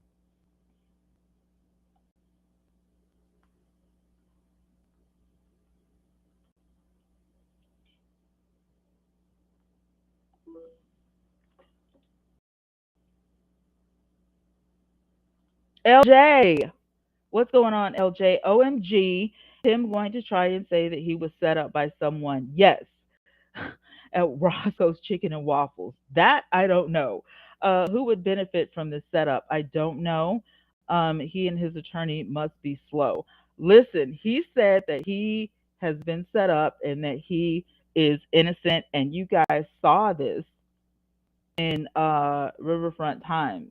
LJ, what's going on, LJ? OMG, Tim going to try and say that he was set up by someone. Yes, at Roscoe's Chicken and Waffles. That I don't know. Who would benefit from this setup? I don't know. He and his attorney must be slow. Listen, he said that he has been set up and that he is innocent, and you guys saw this in Riverfront Times.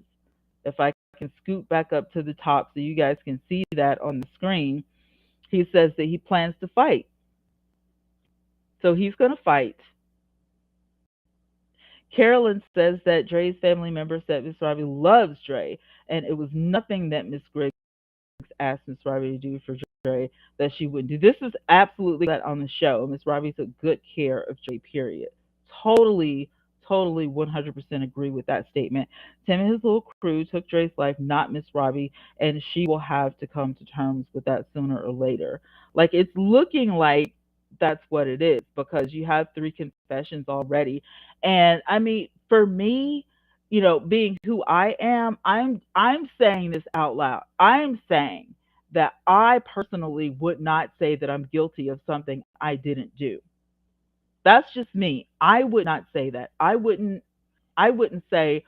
If I can scoot back up to the top so you guys can see that on the screen, he says that he plans to fight. So he's going to fight. Carolyn says that Dre's family member said Miss Robbie loves Dre, and it was nothing that Miss Griggs asked Miss Robbie to do for Dre that she wouldn't do. This is absolutely that on the show. Miss Robbie took good care of Dre, period. Totally, totally 100% agree with that statement. Tim and his little crew took Dre's life, not Miss Robbie, and she will have to come to terms with that sooner or later. Like, it's looking like that's what it is because you have three confessions already. And I mean, for me, being who I am, I'm saying this out loud. I'm saying that I personally would not say that I'm guilty of something I didn't do. That's just me. I would not say that. I wouldn't say,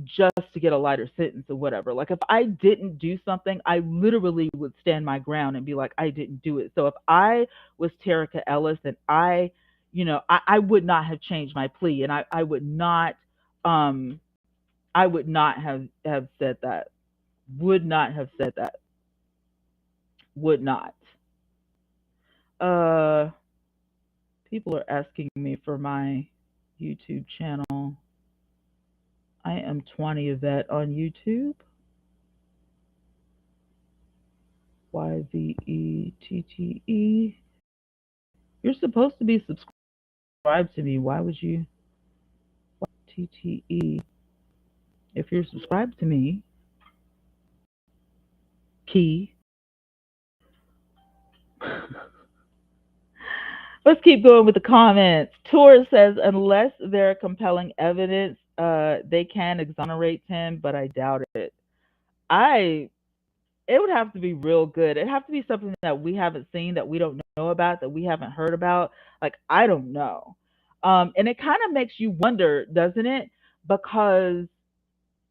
just to get a lighter sentence or whatever. Like if I didn't do something, I literally would stand my ground and be like, I didn't do it. So if I was Terica Ellis and I would not have changed my plea and um I would not have said that. Would not have said that. Would not. Uh People are asking me for my YouTube channel. I am Twanna Y'vette on YouTube. YVETTE. You're supposed to be subscribed to me. Why would you? TTE. If you're subscribed to me, key. Let's keep going with the comments. Tour says, unless there are compelling evidence, they can exonerate him, but I doubt it. I It would have to be real good. It'd have to be something that we haven't seen, that we don't know about, that we haven't heard about. Like, I don't know. And it kind of makes you wonder, doesn't it? Because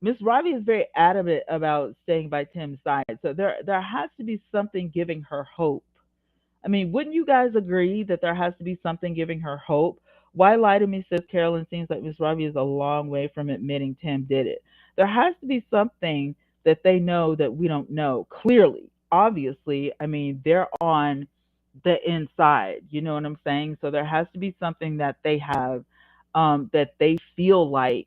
Miss Ravi is very adamant about staying by Tim's side. So there has to be something giving her hope. I mean, wouldn't you guys agree that there has to be something giving her hope? Why lie to me, says Carolyn. Seems like Miss Ravi is a long way from admitting Tim did it. There has to be something that they know that we don't know. Clearly, obviously, I mean, they're on the inside. You know what I'm saying? So there has to be something that they have that they feel like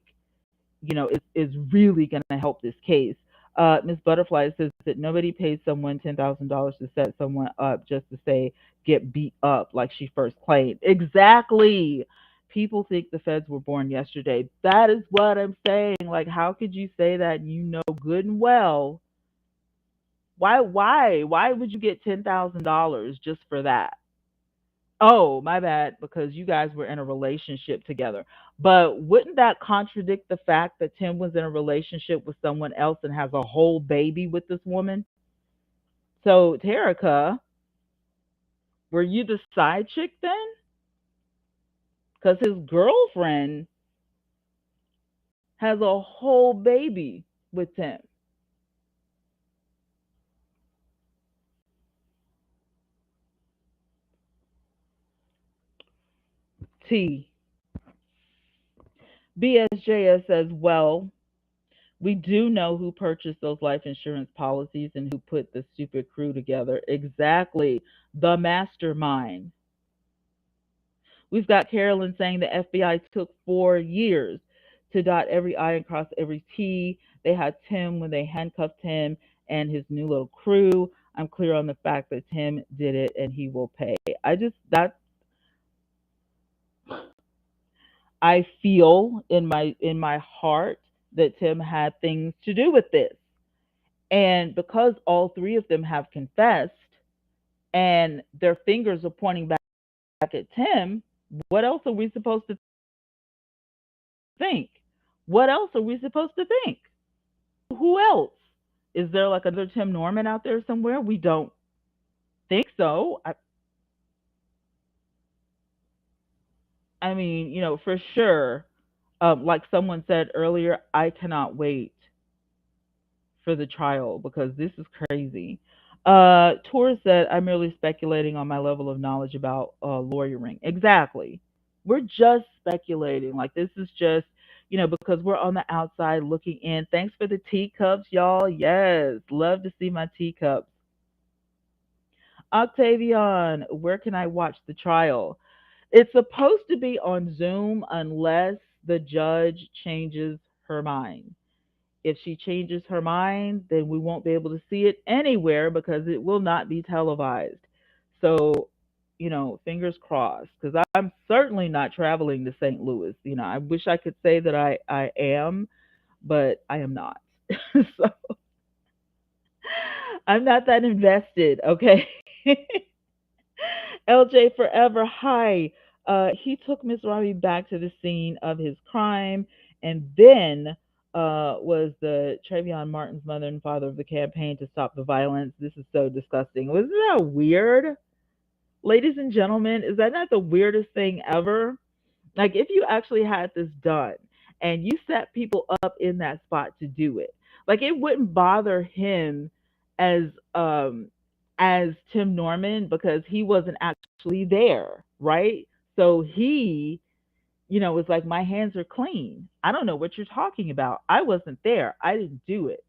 is really going to help this case. Miss Butterfly says that nobody pays someone $10,000 to set someone up just to say get beat up like she first claimed. Exactly. People think the feds were born yesterday. That is what I'm saying. Like, how could you say that? You know good and well. Why would you get $10,000 just for that? Oh, my bad, because you guys were in a relationship together. But wouldn't that contradict the fact that Tim was in a relationship with someone else and has a whole baby with this woman? So, Terica, were you the side chick then? Because his girlfriend has a whole baby with Tim. T. BSJS says, well, we do know who purchased those life insurance policies and who put the stupid crew together. Exactly. The mastermind. We've got Carolyn saying the FBI took 4 years to dot every I and cross every T. They had Tim when they handcuffed him and his new little crew. I'm clear on the fact that Tim did it and he will pay. I feel in my heart that Tim had things to do with this. And because all three of them have confessed and their fingers are pointing back at Tim, what else are we supposed to think? What else are we supposed to think? Who else? Is there like another Tim Norman out there somewhere? We don't think so. I mean, for sure. Like someone said earlier, I cannot wait for the trial because this is crazy. Tor said, I'm merely speculating on my level of knowledge about lawyering. Exactly. We're just speculating. Like, this is just, because we're on the outside looking in. Thanks for the teacups, y'all. Yes. Love to see my teacups. Octavian, where can I watch the trial? It's supposed to be on Zoom unless the judge changes her mind. If she changes her mind, then we won't be able to see it anywhere because it will not be televised. So, fingers crossed, because I'm certainly not traveling to St. Louis. I wish I could say that I am, but I am not. So I'm not that invested, okay? LJ Forever, hi. He took Miss Robbie back to the scene of his crime and then was the Trayvon Martin's mother and father of the campaign to stop the violence. This is so disgusting. Wasn't that weird? Ladies and gentlemen, is that not the weirdest thing ever? Like, if you actually had this done and you set people up in that spot to do it, like, it wouldn't bother him as um as Tim Norman because he wasn't actually there, right? So he, was like, my hands are clean. I don't know what you're talking about. I wasn't there. I didn't do it.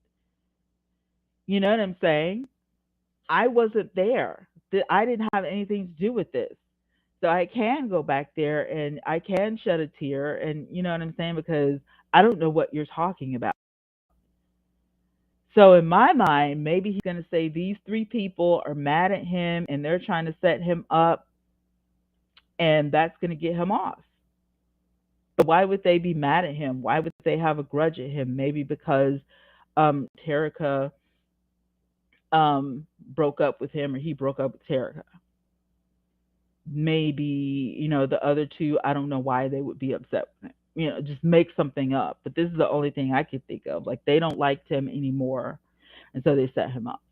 You know what I'm saying? I wasn't there. I didn't have anything to do with this. So I can go back there and I can shed a tear and you know what I'm saying because I don't know what you're talking about. So in my mind, maybe he's going to say these three people are mad at him and they're trying to set him up and that's going to get him off. But why would they be mad at him? Why would they have a grudge at him? Maybe because Terica broke up with him or he broke up with Terica. Maybe, the other two, I don't know why they would be upset with him. Just make something up. But this is the only thing I could think of. Like, they don't like him anymore. And so they set him up.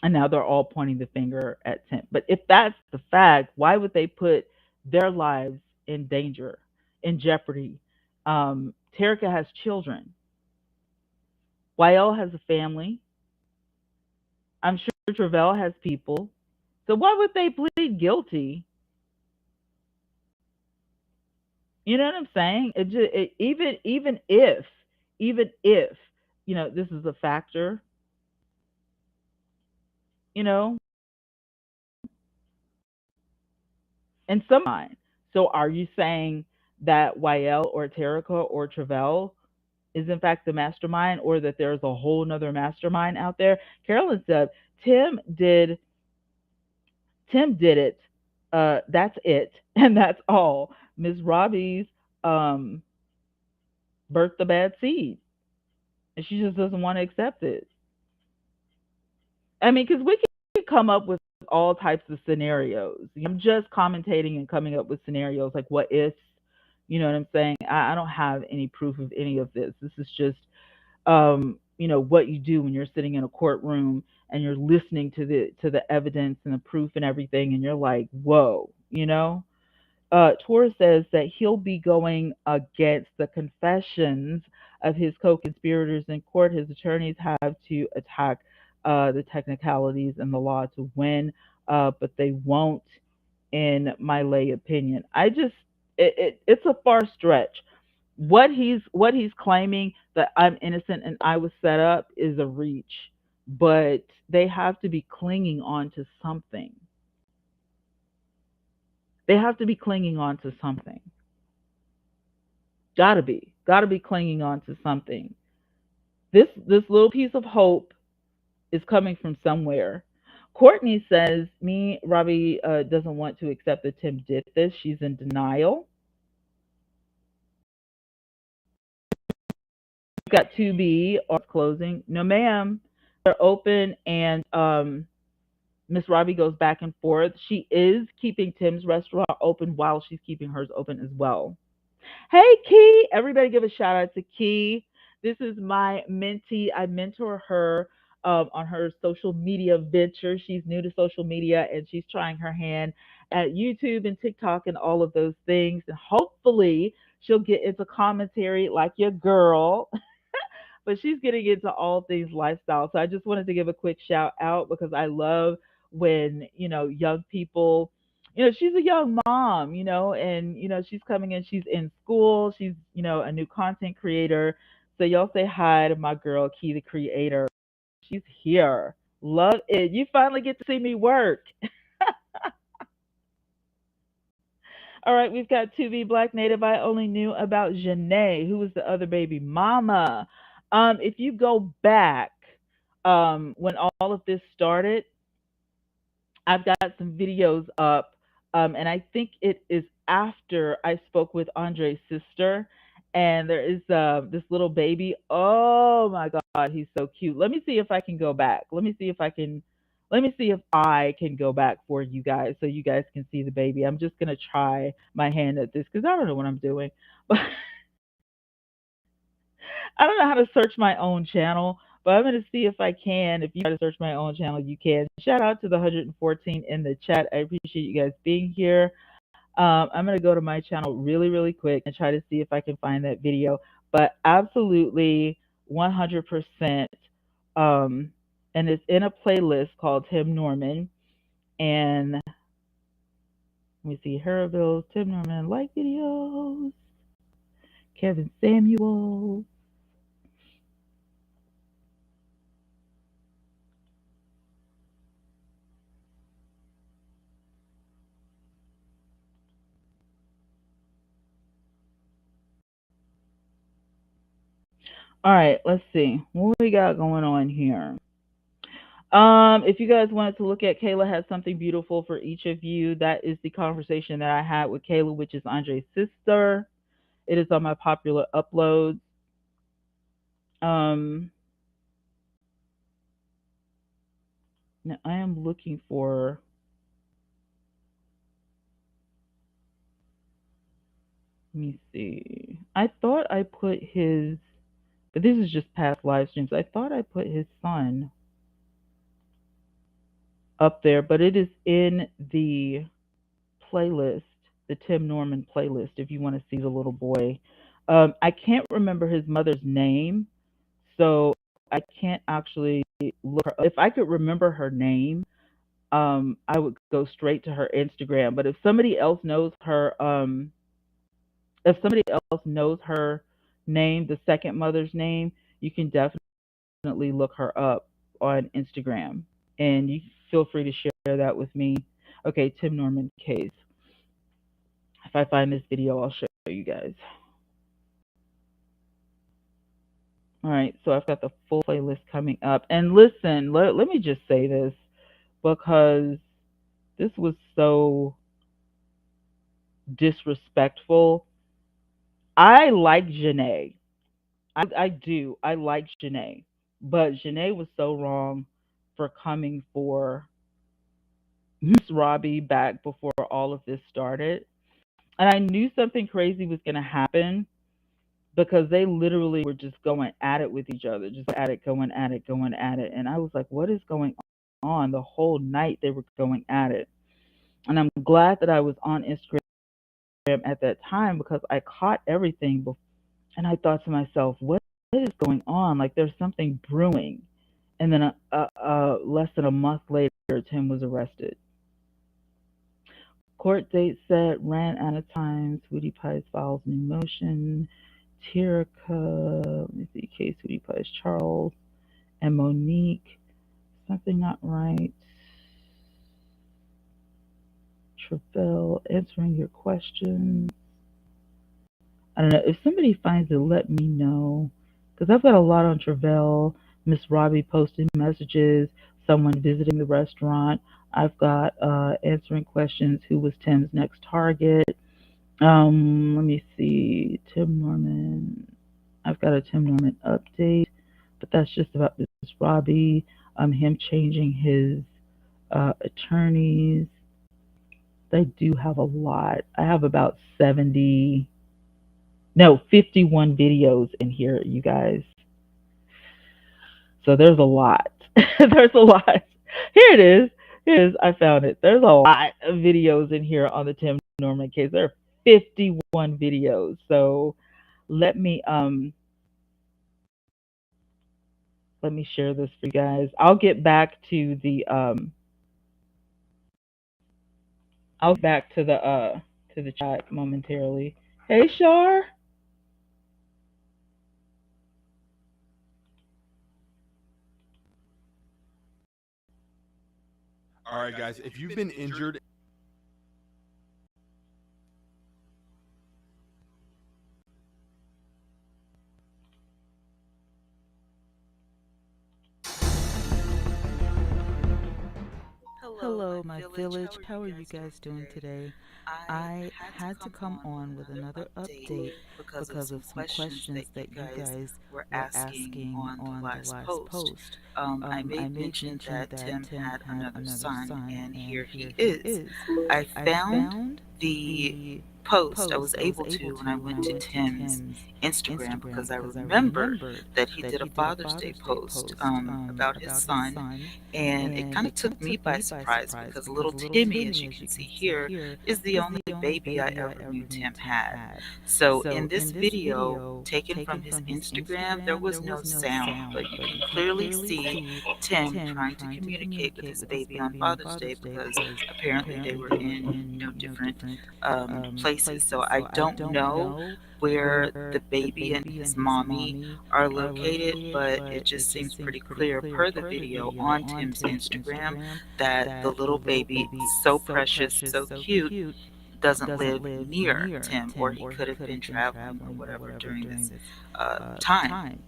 And now they're all pointing the finger at Tim. But if that's the fact, why would they put their lives in danger, in jeopardy, Terica has children. YL has a family. I'm sure Travell has people. So why would they plead guilty? You know what I'm saying? Even if this is a factor, you know, and some mind. So are you saying that YL or Terica or Travell is in fact the mastermind, or that there's a whole nother mastermind out there? Carolyn said Tim did Tim did it. That's it, and that's all. Miss Robbie's um, birthed the bad seed, and she just doesn't want to accept it. I mean, because we can come up with all types of scenarios. I'm just commentating and coming up with scenarios like what ifs. You know what I'm saying? I don't have any proof of any of this. This is just what you do when you're sitting in a courtroom and you're listening to the evidence and the proof and everything, and you're like, whoa, you know. Torres says that he'll be going against the confessions of his co-conspirators in court. His attorneys have to attack the technicalities and the law to win, but they won't, in my lay opinion. It's a far stretch. What he's claiming, that I'm innocent and I was set up, is a reach, but they have to be clinging on to something. They have to be clinging on to something. Gotta be clinging on to something. This little piece of hope is coming from somewhere. Courtney says, me, Robbie doesn't want to accept that Tim did this. She's in denial. We've got 2B or closing. No, ma'am. They're open, and Miss Robbie goes back and forth. She is keeping Tim's restaurant open while she's keeping hers open as well. Hey, Key. Everybody give a shout out to Key. This is my mentee. I mentor her on her social media venture. She's new to social media and she's trying her hand at YouTube and TikTok and all of those things. And hopefully she'll get into commentary like your girl. But she's getting into all things lifestyle. So I just wanted to give a quick shout out because I love when, young people, she's a young mom, and, she's coming in, she's in school, she's, a new content creator. So y'all say hi to my girl, Key the Creator. She's here. Love it. You finally get to see me work. All right, we've got 2B Black Native. I only knew about Janae, who was the other baby mama. If you go back, when all of this started, I've got some videos up, and I think it is after I spoke with Andre's sister, and there is this little baby. Oh my God, he's so cute. Let me see if I can go back. Let me see if I can. Let me see if I can go back for you guys so you guys can see the baby. I'm just gonna try my hand at this because I don't know what I'm doing, but I don't know how to search my own channel, but I'm going to see if I can. If you try to search my own channel, you can. Shout out to the 114 in the chat. I appreciate you guys being here. I'm going to go to my channel really, really quick and try to see if I can find that video. But absolutely 100%. Um, and it's in a playlist called Tim Norman. And let me see, Harrowville's Tim Norman like videos. Kevin Samuel. All right, let's see what we got going on here. If you guys wanted to look at, Kayla has something beautiful for each of you. That is the conversation that I had with Kayla, which is Andre's sister. It is on my popular uploads. Um, Now I am looking for. Let me see. I thought I put his, but this is just past live streams. I thought I put his son up there, but it is in the playlist, the Tim Norman playlist, if you want to see the little boy. I can't remember his mother's name, so I can't actually look her up. If I could remember her name, I would go straight to her Instagram. But if somebody else knows her, if somebody else knows her name, the second mother's name, you can definitely look her up on Instagram, and you feel free to share that with me. Okay, Tim Norman case. If I find this video, I'll show you guys. All right, so I've got the full playlist coming up. And listen, let me just say this because this was so disrespectful. I like Janae. I do. I like Janae. But Janae was so wrong for coming for Miss Robbie back before all of this started. And I knew something crazy was going to happen because they literally were just going at it with each other, just at it, going at it, going at it. And I was like, what is going on? The whole night they were going at it. And I'm glad that I was on Instagram at that time because I caught everything before. And I thought to myself, what is going on? Like there's something brewing. And then less than a month later, Tim was arrested. Court date set, ran out of time. Sweetie Pie's files new motion. Terica, let me see, case Sweetie Pie's Charles and Monique. Something not right. Travell, answering your questions. I don't know. If somebody finds it, let me know. Because I've got a lot on Travell. Miss Robbie posting messages. Someone visiting the restaurant. I've got answering questions. Who was Tim's next target? Let me see. Tim Norman. I've got a Tim Norman update, but that's just about Miss Robbie. Him changing his attorneys. They do have a lot. I have about 70, no, 51 videos in here, you guys. So there's a lot. There's a lot. Here it is. Here it is. I found it. There's a lot of videos in here on the Tim Norman case. There are 51 videos. So let me let me share this for you guys. I'll get back to the I'll get back to the chat momentarily. Hey Shar. All right, guys, if you've been injured. Hello, my village. How are you guys doing today? I had to come on with another update because of some questions that you guys were asking on the last post. I made mention that Tim had another son, and here he is. I found the post. I was able to when I went to Tim's Instagram because I remembered that he did a Father's Day post about his son, and it kind of took me by surprise because little Timmy, as you can see here, is the only baby I ever knew Tim had. So in this video, taken from his Instagram, there was no sound, but you can clearly see Tim trying to communicate with his baby on Father's Day because apparently they were in different places. So I don't know where the baby and his mommy are located, but it just seems pretty clear per the video on Tim's Instagram that the little baby, so precious, so cute, doesn't live near Tim, or he could have been traveling or whatever during this time.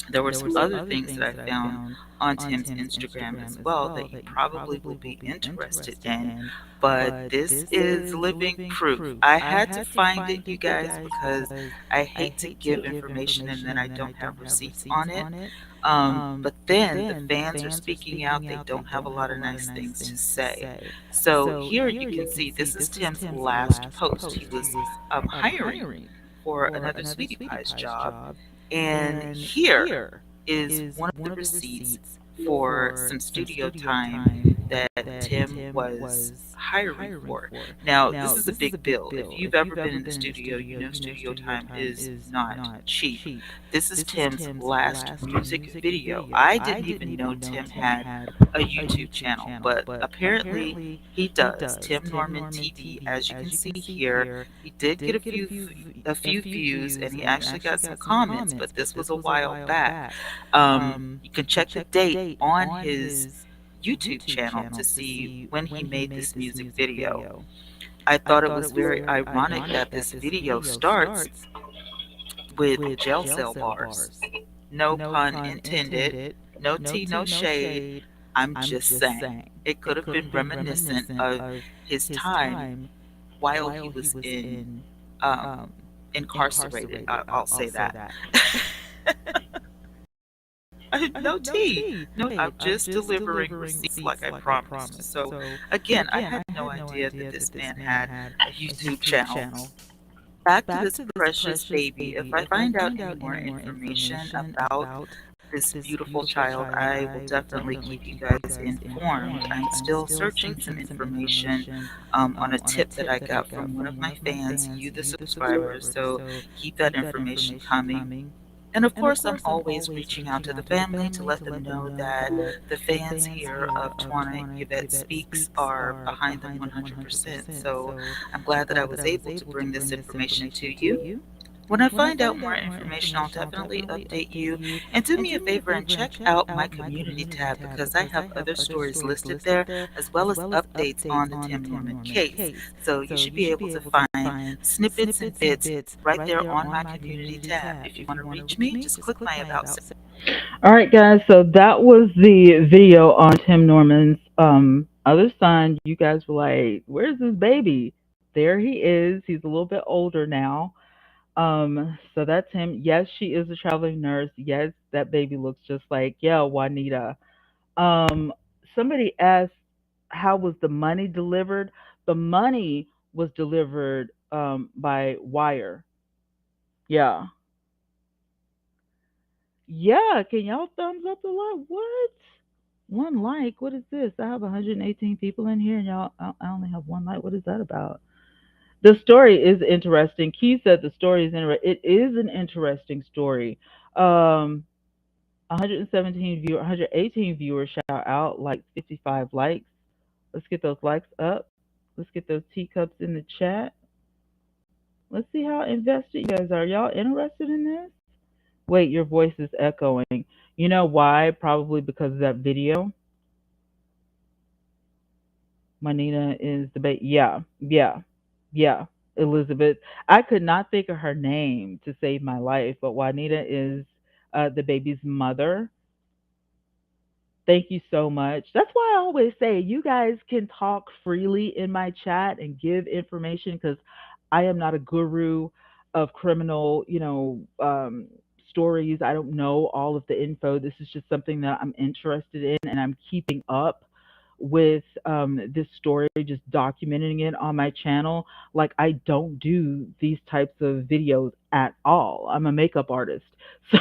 There were some other things that I found on Tim's Instagram as well that you probably will be interested in, but this is living proof. I had to find it, you guys, because I hate to give information and then I don't have receipts on it. But then the fans are speaking out. They don't have a lot of nice things to say. So here you can see this is Tim's last post. He was hiring for another Sweetie Pie's job. And here is one of the receipts for some studio time that Tim was hiring for. Now, this is a big bill. If you've ever been in the studio, you know studio time is not cheap. This is Tim's last music video. I didn't even know Tim had a YouTube channel, but apparently he does. Tim Norman TV, as you can see here, he did get a few views and he actually got some comments, but this was a while back. You can check the date on his YouTube channel to see when he made this music video. I thought it was very ironic that this video starts with jail cell bars. No pun intended, no tea, no shade. I'm just saying. It could have been reminiscent of his time while he was um, incarcerated. I'll say that. No tea. No, I'm just delivering receipts like I promised. So, again, I had no idea that this man had a YouTube channel. Back to this precious baby. If I find out any more information about this beautiful child, I will definitely keep you guys informed. I'm still searching some information on a tip that I got from one of my fans, you, the subscribers. So, keep that information coming. And of course, I'm always reaching out to the family to let them know that the fans here of Twanna Y'vette Speaks are behind them 100%. So I'm glad that I was able to bring this information to you. When I find out more information, I'll definitely update you. And do me a favor and check out my community tab because I have other stories listed there as well as updates on the Tim Norman case. So you should be able to find snippets and bits right there on my community tab. If you want to reach me, just click my About section. All right, guys. So that was the video on Tim Norman's other son. You guys were like, "Where's this baby?" There he is. He's a little bit older now. So that's him. Yes, she is a traveling nurse. Yes, that baby looks just like, yeah, Juanita. Um, Somebody asked, how was the money delivered? The money was delivered by wire. Yeah. Yeah, can y'all thumbs up the like? What? One like? What is this? I have 118 people in here, and y'all, I only have one like. What is that about? The story is interesting. Key said the story is interesting. It is an interesting story. 117 viewer, 118 viewers shout out, like 55 likes. Let's get those likes up. Let's get those teacups in the chat. Let's see how invested you guys are. Y'all interested in this? Wait, your voice is echoing. You know why? Probably because of that video. Manina is the baby. Yeah, yeah, yeah. Elizabeth. I could not think of her name to save my life, but Juanita is the baby's mother. Thank you so much. That's why I always say you guys can talk freely in my chat and give information because I am not a guru of criminal, stories. I don't know all of the info. This is just something that I'm interested in, and I'm keeping up with this story, just documenting it on my channel. Like I don't do these types of videos at all. I'm a makeup artist, so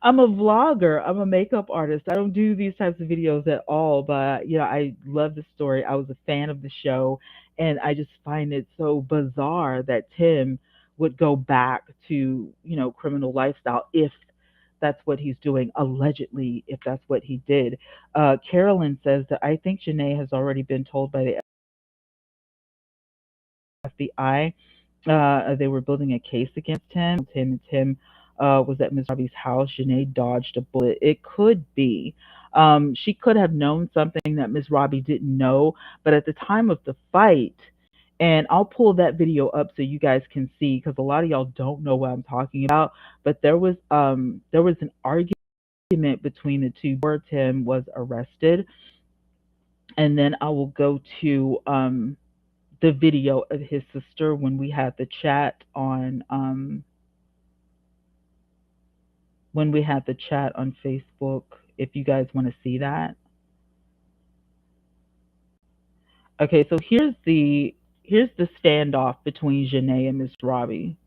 I'm a vlogger. I'm a makeup artist. I don't do these types of videos at all, but I love the story. I was a fan of the show, and I just find it so bizarre that Tim would go back to, criminal lifestyle if that's what he's doing, allegedly, if that's what he did. Carolyn says that I think Janae has already been told by the FBI. They were building a case against him. Tim was at Ms. Robbie's house. Janae dodged a bullet. It could be. She could have known something that Ms. Robbie didn't know, but at the time of the fight, and I'll pull that video up so you guys can see because a lot of y'all don't know what I'm talking about. But there was an argument between the two before Tim was arrested, and then I will go to the video of his sister when we had the chat on Facebook, if you guys want to see that. Okay, so here's the standoff between Janae and Miss Robbie.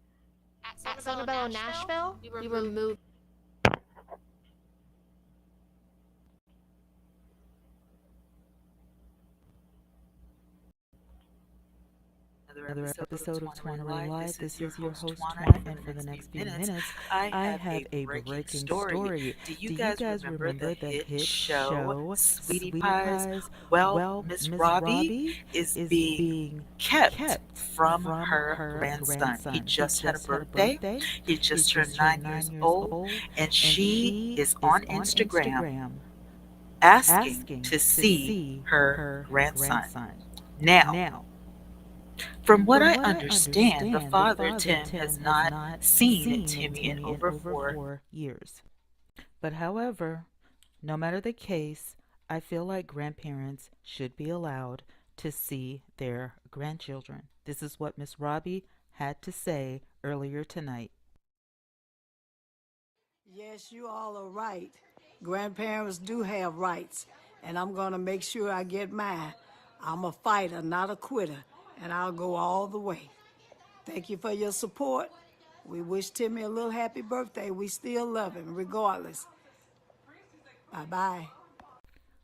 At Sonobello, Nashville, we were moving. another episode of Twanna Ray Live. This is your host, Twanna, and for the next few minutes, I have a breaking story. Do you guys remember the hit show Sweetie Pies? Well, Miss Robbie is being kept from her grandson. He just had a birthday. He just turned 9 years old, and she is on Instagram asking to see her grandson. Now, from what I understand, the father, Tim, has not seen Timmy in over 4 years. But however, no matter the case, I feel like grandparents should be allowed to see their grandchildren. This is what Miss Robbie had to say earlier tonight. Yes, you all are right. Grandparents do have rights, and I'm going to make sure I get mine. I'm a fighter, not a quitter, and I'll go all the way. Thank you for your support. We wish Timmy a little happy birthday. We still love him, regardless. Bye bye.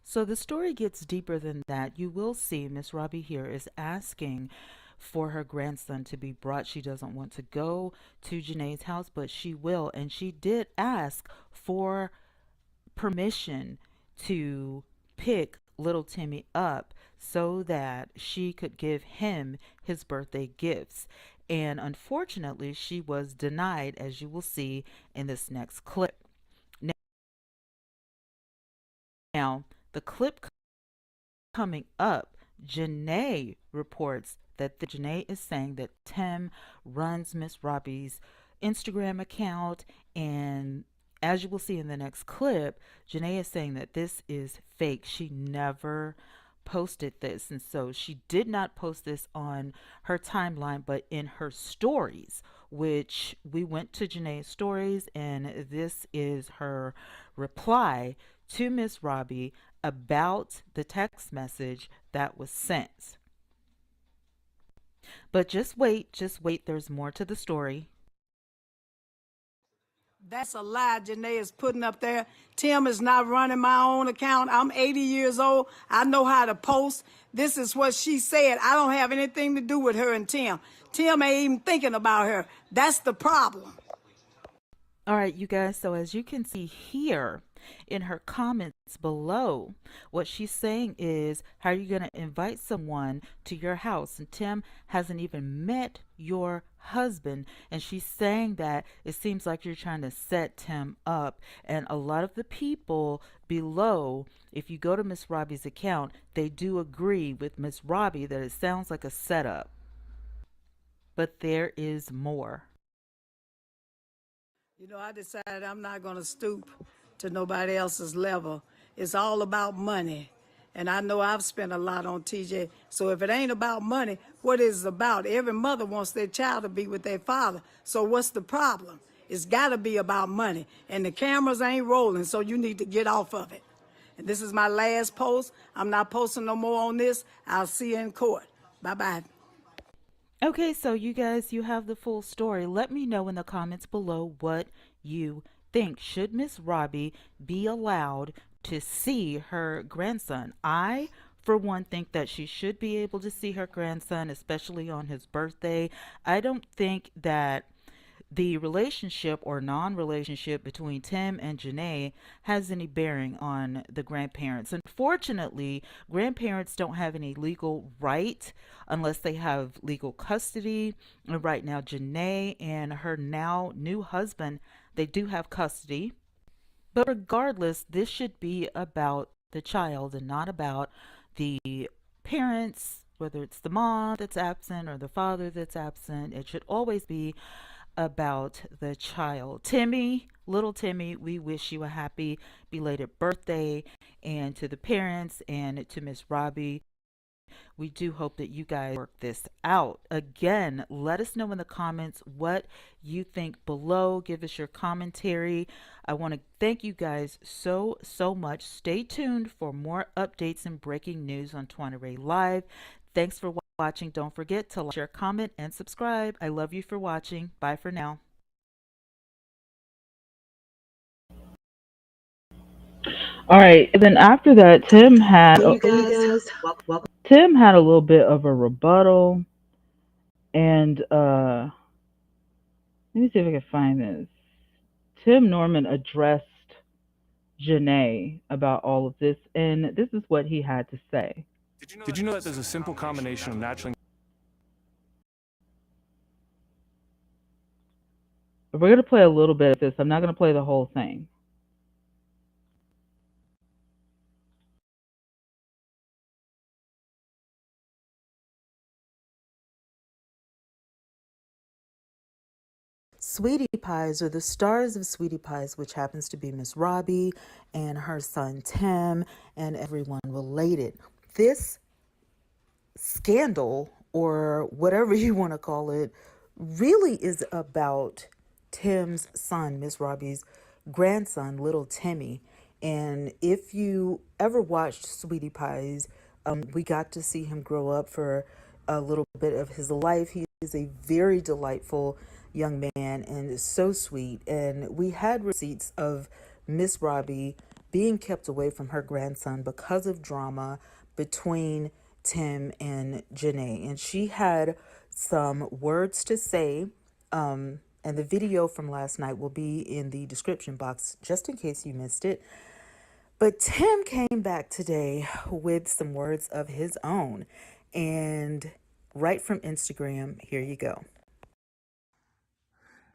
So the story gets deeper than that. You will see Miss Robbie here is asking for her grandson to be brought. She doesn't want to go to Janae's house, but she will. And she did ask for permission to pick little Timmy up so that she could give him his birthday gifts. And unfortunately, she was denied, as you will see in this next clip. Now, the clip coming up, Janae reports that Janae is saying that Tim runs Miss Robbie's Instagram account, and as you will see in the next clip, Janae is saying that this is fake. She never posted this, and so she did not post this on her timeline, but in her stories, which we went to Janae's stories, and this is her reply to Miss Robbie about the text message that was sent. But just wait, there's more to the story. That's a lie Janae is putting up there. Tim is not running my own account. I'm 80 years old. I know how to post. This is what she said. I don't have anything to do with her and Tim. Tim ain't even thinking about her. That's the problem. All right, you guys, so as you can see here in her comments below, what she's saying is, how are you going to invite someone to your house? And Tim hasn't even met your husband. And she's saying that it seems like you're trying to set Tim up. And a lot of the people below, if you go to Miss Robbie's account, they do agree with Miss Robbie that it sounds like a setup. But there is more. You know, I decided I'm not going to stoop to nobody else's level. It's all about money. And I know I've spent a lot on TJ. So if it ain't about money, what is it about? Every mother wants their child to be with their father. So what's the problem? It's got to be about money. And the cameras ain't rolling, so you need to get off of it. And this is my last post. I'm not posting no more on this. I'll see you in court. Bye-bye. Okay, so you guys, you have the full story. Let me know in the comments below what you think. Should Miss Robbie be allowed to see her grandson? I, for one, think that she should be able to see her grandson, especially on his birthday. I don't think that the relationship or non-relationship between Tim and Janae has any bearing on the grandparents. Unfortunately, grandparents don't have any legal right unless they have legal custody. And right now, Janae and her now new husband, they do have custody. But regardless, this should be about the child and not about the parents, whether it's the mom that's absent or the father that's absent. It should always be about the child. Timmy, little Timmy, we wish you a happy belated birthday. And to the parents and to Miss Robbie, we do hope that you guys work this out. Again, let us know in the comments what you think below. Give us your commentary. I want to thank you guys so much. Stay tuned for more updates and breaking news on Twanna Ray Live. Thanks for watching. Don't forget to like, share, comment, and subscribe. I love you for watching. Bye for now. All right, and then after that, Tim had a little bit of a rebuttal, And let me see if I can find this. Tim Norman addressed Janae about all of this, and this is what he had to say. Did you know that there's a simple combination of naturally We're going to play a little bit of this. I'm not going to play the whole thing. Sweetie Pies, or the stars of Sweetie Pies, which happens to be Miss Robbie and her son Tim and everyone related. This scandal, or whatever you want to call it, really is about Tim's son, Miss Robbie's grandson, little Timmy. And if you ever watched Sweetie Pies, we got to see him grow up for a little bit of his life. He is a very delightful young man and is so sweet. And we had receipts of Miss Robbie being kept away from her grandson because of drama between Tim and Janae. And she had some words to say. And the video from last night will be in the description box just in case you missed it. But Tim came back today with some words of his own. And right from Instagram, here you go.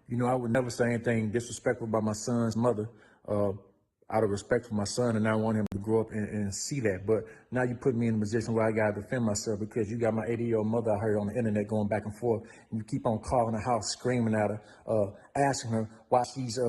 You know, I would never say anything disrespectful about my son's mother, out of respect for my son, and I want him to grow up and see that. But now you put me in a position where I got to defend myself because you got my 80-year-old mother out here on the internet going back and forth, and you keep on calling the house, screaming at her, asking her why she's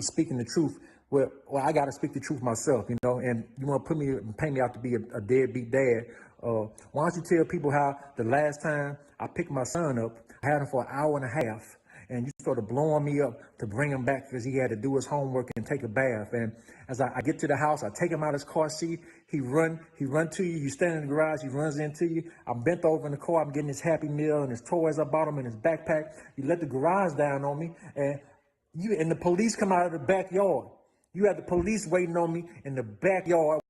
speaking the truth. Well, I got to speak the truth myself, you know, and you want to paint me out to be a deadbeat dad. Why don't you tell people how the last time I picked my son up, I had him for an hour and a half, and you started blowing me up to bring him back because he had to do his homework and take a bath. And as I get to the house, I take him out of his car seat. He run to you. You stand in the garage. He runs into you. I'm bent over in the car. I'm getting his Happy Meal and his toys. I bought him in his backpack. You let the garage down on me, and the police come out of the backyard. You had the police waiting on me in the backyard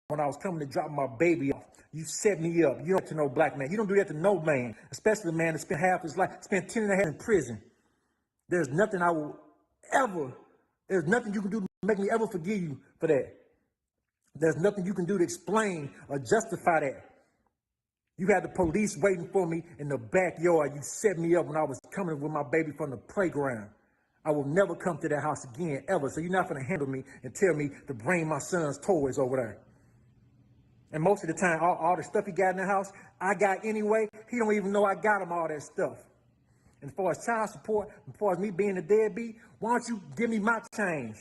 when I was coming to drop my baby off. You set me up. You don't to no black man. You don't do that to no man, especially a man that spent half his life, spent 10 and a half in prison. There's nothing there's nothing you can do to make me ever forgive you for that. There's nothing you can do to explain or justify that. You had the police waiting for me in the backyard. You set me up when I was coming with my baby from the playground. I will never come to that house again, ever. So you're not going to handle me and tell me to bring my son's toys over there. And most of the time, all the stuff he got in the house, I got anyway. He don't even know I got him all that stuff. And as far as child support, as far as me being a deadbeat, why don't you give me my change?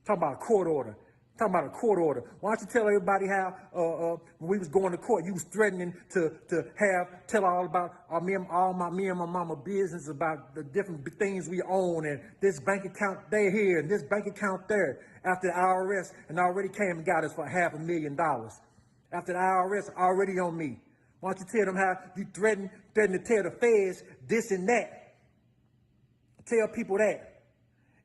Talking about a court order. Why don't you tell everybody how when we was going to court, you was threatening to tell all about me and my mama business about the different things we own and this bank account there here and this bank account there. After the IRS and already came and got us for $500,000. After the IRS already on me. Why don't you tell them how you threaten to tell the feds this and that? Tell people that.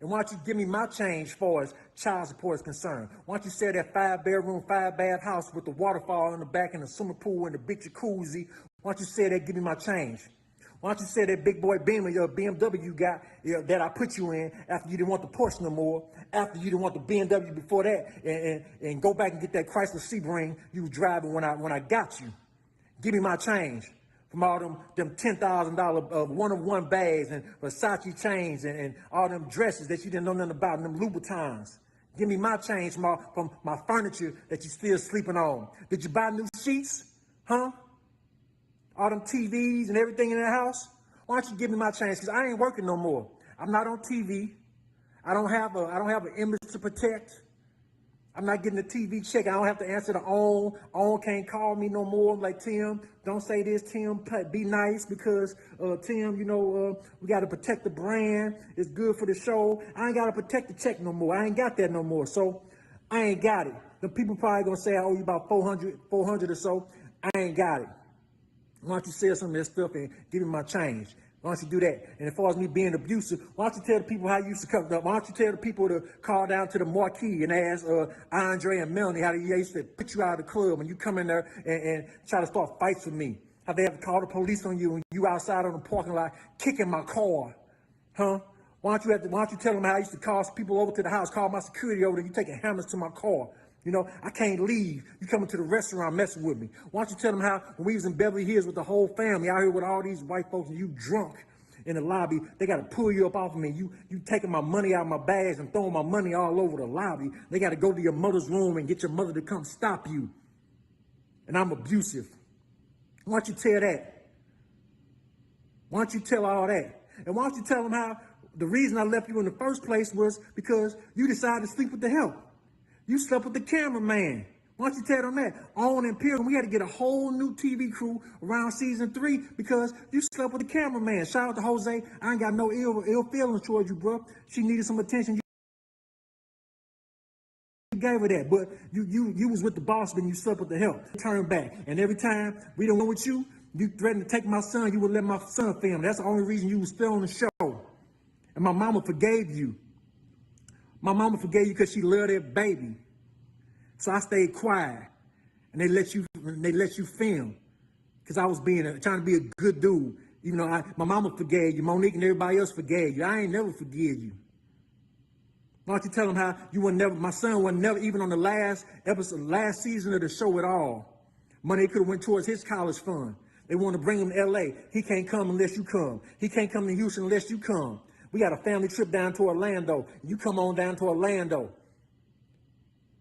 And why don't you give me my change as far as child support is concerned? Why don't you sell that 5-bedroom, 5-bath house with the waterfall in the back and the swimming pool and the big jacuzzi? Why don't you sell that, give me my change? Why don't you sell that big boy Beamer, your BMW you got that I put you in after you didn't want the Porsche no more, after you didn't want the BMW before that, and go back and get that Chrysler Sebring you was driving when I got you. Give me my change from all them $10,000 one-of-one bags and Versace chains and all them dresses that you didn't know nothing about and them Louboutins. Give me my change from my furniture that you still sleeping on. Did you buy new sheets? Huh? All them TVs and everything in the house? Why don't you give me my change? Because I ain't working no more. I'm not on TV. I don't have an image to protect. I'm not getting a TV check. I don't have to answer the OWN. OWN can't call me no more. I'm like, Tim, don't say this, Tim. Be nice because, Tim, we got to protect the brand. It's good for the show. I ain't got to protect the check no more. I ain't got that no more. So I ain't got it. The people probably going to say I owe you about 400 or so. I ain't got it. Why don't you sell some of this stuff and give me my change? Why don't you do that? And as far as me being abusive, why don't you tell the people how you used to come up? Why don't you tell the people to call down to the marquee and ask Andre and Melanie how they used to put you out of the club when you come in there and try to start fights with me? Have they ever called the police on you and you outside on the parking lot kicking my car? Huh? Why don't you tell them how I used to call people over to the house, call my security over there, you taking hammers to my car. You know, I can't leave. You coming to the restaurant messing with me. Why don't you tell them how when we was in Beverly Hills with the whole family out here with all these white folks and you drunk in the lobby, they got to pull you up off of me. You taking my money out of my bags and throwing my money all over the lobby. They got to go to your mother's room and get your mother to come stop you. And I'm abusive. Why don't you tell that? Why don't you tell all that? And why don't you tell them how the reason I left you in the first place was because you decided to sleep with the help. You slept with the cameraman. Why don't you tell them that? On Imperial, we had to get a whole new TV crew around season 3 because you slept with the cameraman. Shout out to Jose. I ain't got no ill feelings towards you, bro. She needed some attention. You gave her that, but you was with the boss, then you slept with the help. Turn back, and every time we don't know with you, you threatened to take my son. You would let my son film. That's the only reason you was still on the show. And my mama forgave you. My mama forgave you because she loved that baby. So I stayed quiet, and they let you film, because I was trying to be a good dude. Even though my mama forgave you, Monique and everybody else forgave you. I ain't never forgive you. Why don't you tell them how you were never, my son was never even on the last episode, last season of the show at all. Money could have went towards his college fund. They want to bring him to L.A. He can't come unless you come. He can't come to Houston unless you come. We got a family trip down to Orlando. You come on down to Orlando.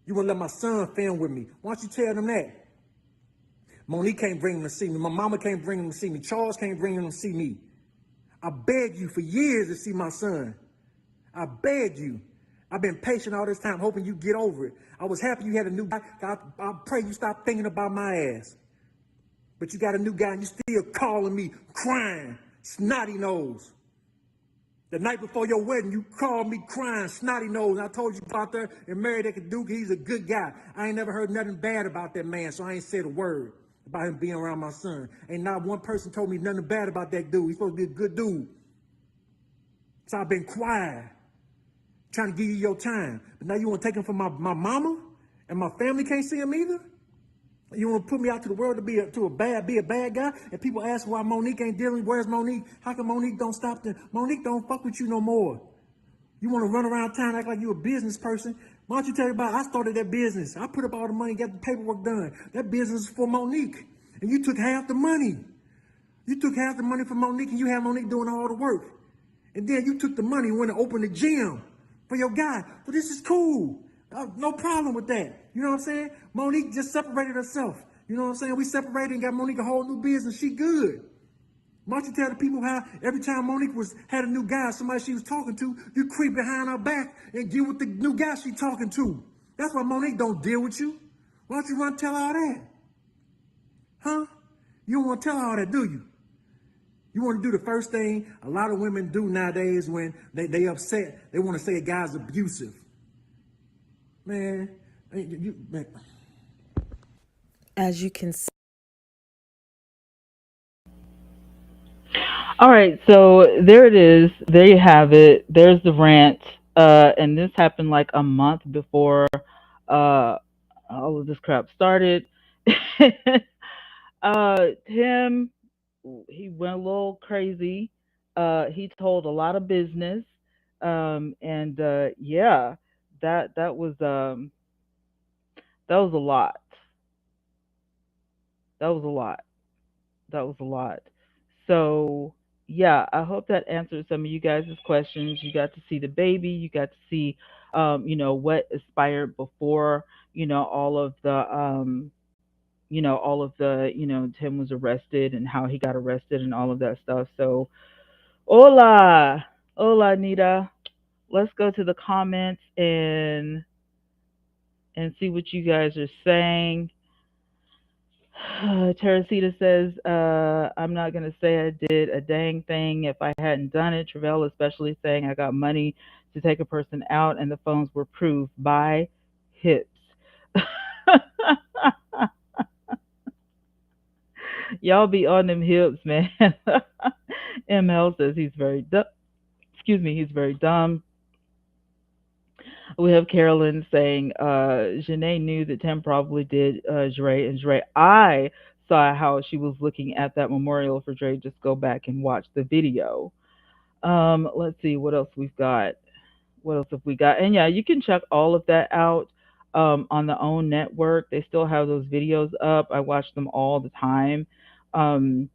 You wouldn't let my son film with me. Why don't you tell them that? Monique can't bring him to see me. My mama can't bring him to see me. Charles can't bring him to see me. I begged you for years to see my son. I begged you. I've been patient all this time, hoping you get over it. I was happy you had a new guy. I pray you stop thinking about my ass. But you got a new guy and you still calling me, crying, snotty nose. The night before your wedding, you called me crying, snotty nose. I told you about that and marry that dude. He's a good guy. I ain't never heard nothing bad about that man, so I ain't said a word about him being around my son. Ain't not one person told me nothing bad about that dude. He's supposed to be a good dude. So I've been quiet, trying to give you your time. But now you want to take him from my mama, and my family can't see him either? You want to put me out to the world to be a bad guy? And people ask why Monique ain't dealing. Where's Monique? How come Monique don't stop the Monique don't fuck with you no more? You want to run around town act like you a business person? Why don't you tell everybody I started that business? I put up all the money, got the paperwork done. That business is for Monique. And you took half the money. You took half the money from Monique and you had Monique doing all the work. And then you took the money and went and opened a gym for your guy. Well, this is cool. No problem with that. You know what I'm saying? Monique just separated herself. You know what I'm saying? We separated and got Monique a whole new business. She good. Why don't you tell the people how every time Monique had a new guy, somebody she was talking to, you creep behind her back and get with the new guy she talking to. That's why Monique don't deal with you. Why don't you run tell all that? Huh? You don't want to tell all that, do you? You want to do the first thing a lot of women do nowadays when they upset. They want to say a guy's abusive. Man, man. As you can see. All right, so there it is. There you have it. There's the rant. And this happened like a month before uh, all of this crap started. Tim, he went a little crazy. He told a lot of business. And yeah, that was a lot. That was a lot. That was a lot. So, yeah, I hope that answered some of you guys' questions. You got to see the baby. You got to see, what aspired before, all of Tim was arrested and how he got arrested and all of that stuff. So, hola, hola, Nita. Let's go to the comments and see what you guys are saying. Teresita says, I'm not going to say I did a dang thing if I hadn't done it. Travell, especially saying I got money to take a person out and the phones were proved by hips. Y'all be on them hips, man. ML says he's very dumb. Excuse me, he's very dumb. We have Carolyn saying, Janae knew that Tim probably did Jure and Jure. I saw how she was looking at that memorial for Dre, just go back and watch the video. Let's see what else we've got. What else have we got? And yeah, you can check all of that out on the OWN network. They still have those videos up. I watch them all the time. Um,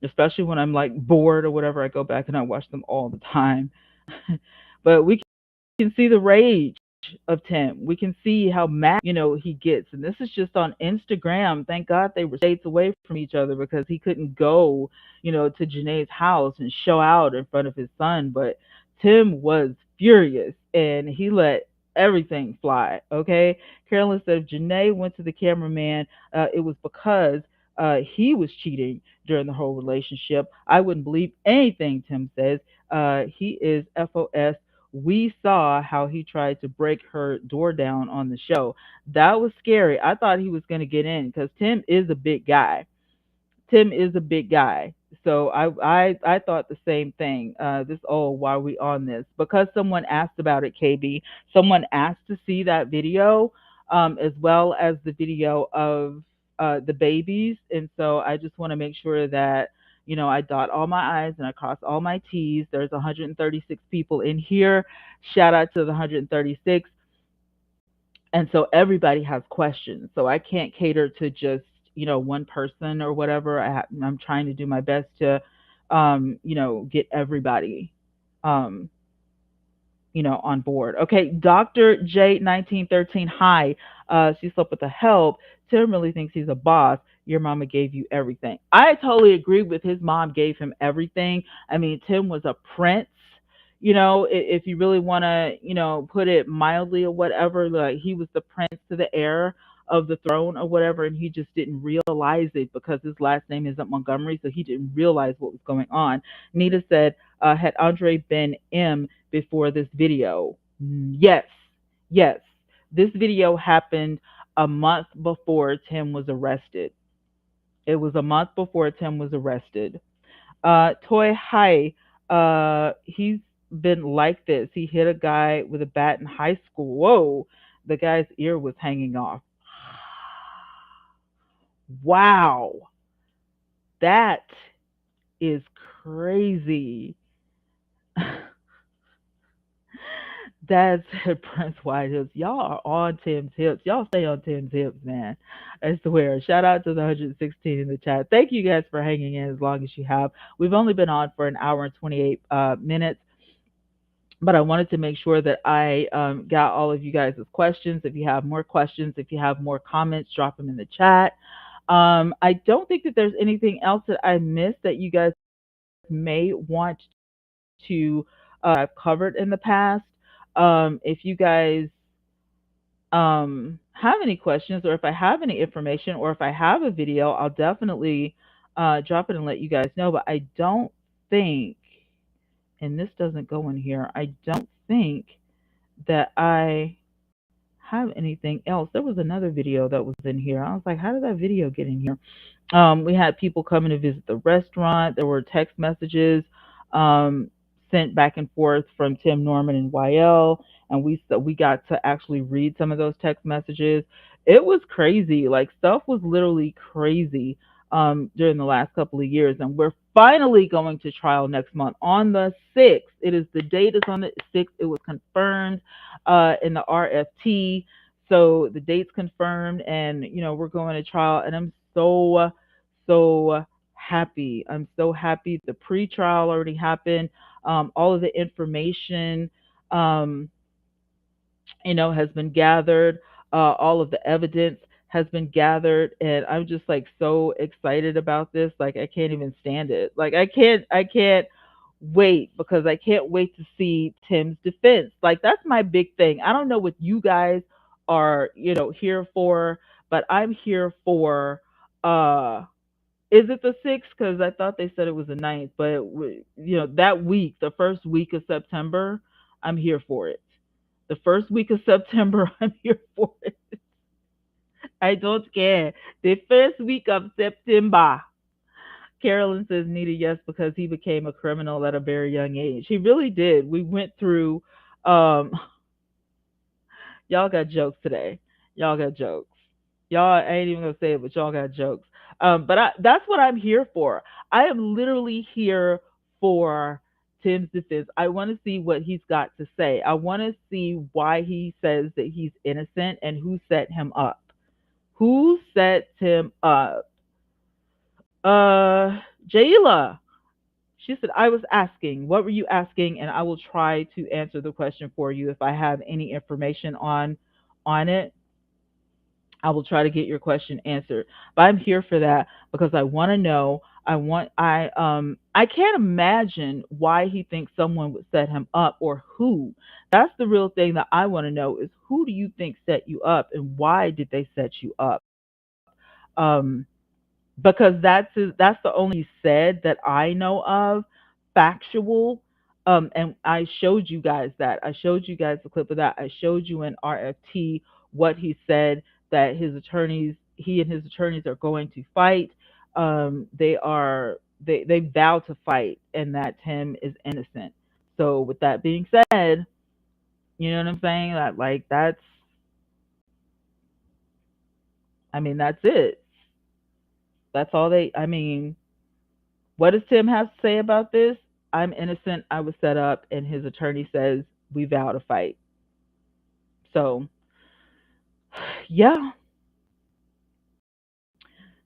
Especially when I'm like bored or whatever, I go back and I watch them all the time. But we can see the rage of Tim. We can see how mad, he gets. And this is just on Instagram. Thank God they were states away from each other because he couldn't go, to Janae's house and show out in front of his son. But Tim was furious and he let everything fly. Okay. Carolyn said if Janae went to the cameraman, it was because he was cheating during the whole relationship. I wouldn't believe anything Tim says. He is FOS. We saw how he tried to break her door down on the show. That was scary. I thought he was going to get in because Tim is a big guy. Tim is a big guy. So I thought the same thing. Why are we on this? Because someone asked about it, KB. Someone asked to see that video, as well as the video of the babies. And so I just want to make sure that, I dot all my I's and I cross all my T's. There's 136 people in here. Shout out to the 136. And so everybody has questions, so I can't cater to just one person or whatever. I'm trying to do my best to get everybody um on board. Okay, Dr. J1913, hi. She slept with the help. Tim really thinks he's a boss. Your mama gave you everything. I totally agree with his mom gave him everything. I mean, Tim was a prince. If you really want to, put it mildly or whatever, like he was the prince to the heir of the throne or whatever, and he just didn't realize it because his last name isn't Montgomery, so he didn't realize what was going on. Nita said, had Andre been M before this video? Yes, yes. This video happened a month before Tim was arrested. It was a month before Tim was arrested. Toy Hi, he's been like this. He hit a guy with a bat in high school. Whoa, the guy's ear was hanging off. Wow, that is crazy. That's Prince White Hips. Y'all are on Tim's hips. Y'all stay on Tim's hips, man. I swear. Shout out to the 116 in the chat. Thank you guys for hanging in as long as you have. We've only been on for an hour and 28 minutes, but I wanted to make sure that I got all of you guys' questions. If you have more questions, if you have more comments, drop them in the chat. I don't think that there's anything else that I missed that you guys may want to I've covered in the past. If you guys have any questions, or if I have any information, or if I have a video, I'll definitely drop it and let you guys know. But I don't think, and this doesn't go in here, I don't think that I have anything else. There was another video that was in here. I was like, how did that video get in here? We had people coming to visit the restaurant. There were text messages um, sent back and forth from Tim Norman and YL, and we got to actually read some of those text messages. It was crazy. Like stuff was literally crazy during the last couple of years, and we're finally going to trial next month on the 6th. It is the date is on the 6th. It was confirmed in the RFT. So the date's confirmed, and we're going to trial, and I'm so happy. I'm so happy. The pre-trial already happened. All of the information, um, has been gathered. All of the evidence has been gathered, and I'm just like so excited about this. Like I can't even stand it. Like I can't wait because I can't wait to see Tim's defense. Like that's my big thing. I don't know what you guys are, here for, but I'm here for uh is it the 6th? Because I thought they said it was the 9th, but that week, the first week of September, I'm here for it. The first week of September, I'm here for it. I don't care. The first week of September. Carolyn says Nita, yes, because he became a criminal at a very young age. He really did. We went through um y'all got jokes today. Y'all got jokes. Y'all I ain't even gonna say it, but y'all got jokes. That's what I'm here for. I am literally here for Tim's defense. I want to see what he's got to say. I want to see why he says that he's innocent and who set him up. Who set him up? Jayla. She said, I was asking, what were you asking? And I will try to answer the question for you if I have any information on it. I will try to get your question answered. But I'm here for that because I want to know. I can't imagine why he thinks someone would set him up or who. That's the real thing that I want to know is who do you think set you up and why did they set you up? Um because that's the only said that I know of, factual. And I showed you guys that. I showed you guys the clip of that. I showed you in RFT what he said that he and his attorneys are going to fight. They vow to fight, and that Tim is innocent. So with that being said, you know what I'm saying? That like that's I mean that's it. That's all they. I mean, what does Tim have to say about this? I'm innocent. I was set up, and his attorney says we vow to fight. So, yeah.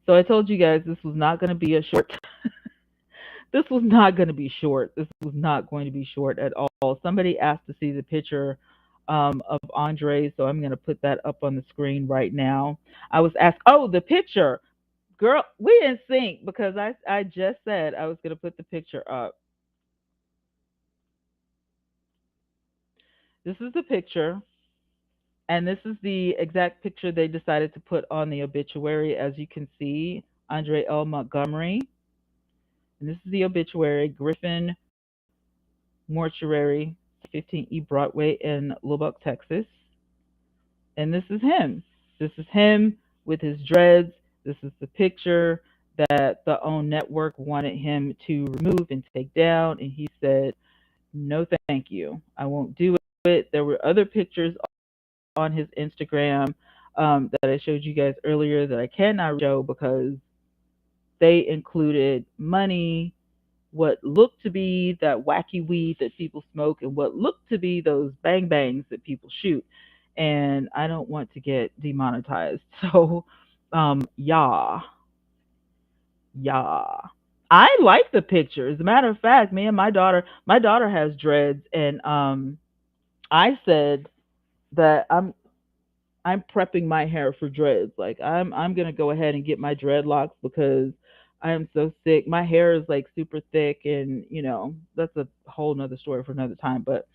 So I told you guys this was not going to be a short. This was not going to be short. This was not going to be short at all. Somebody asked to see the picture of Andre, so I'm going to put that up on the screen right now. I was asked, oh, the picture, girl. We didn't sync because I just said I was going to put the picture up. This is the picture. And this is the exact picture they decided to put on the obituary. As you can see, Andre L. Montgomery. And this is the obituary, Griffin Mortuary, 15E Broadway in Lubbock, Texas. And this is him. This is him with his dreads. This is the picture that the OWN network wanted him to remove and take down. And he said, no, thank you. I won't do it. There were other pictures on his Instagram that I showed you guys earlier that I cannot show because they included money, what looked to be that wacky weed that people smoke, and what looked to be those bang bangs that people shoot. And I don't want to get demonetized. So, yeah, yeah. I like the picture. As a matter of fact, me and my daughter has dreads, and I said that I'm prepping my hair for dreads. Like I'm gonna go ahead and get my dreadlocks because I am so sick. My hair is like super thick, and that's a whole nother story for another time. But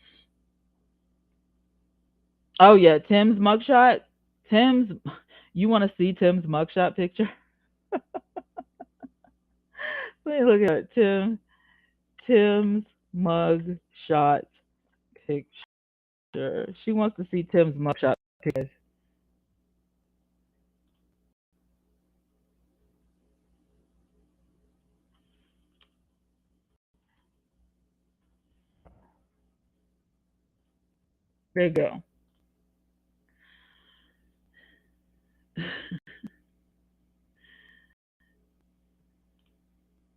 oh yeah, Tim's mugshot. Tim's. You want to see Tim's mugshot picture? Let me look at it. Tim's mugshot picture. She wants to see Tim's mugshot picture. There you go.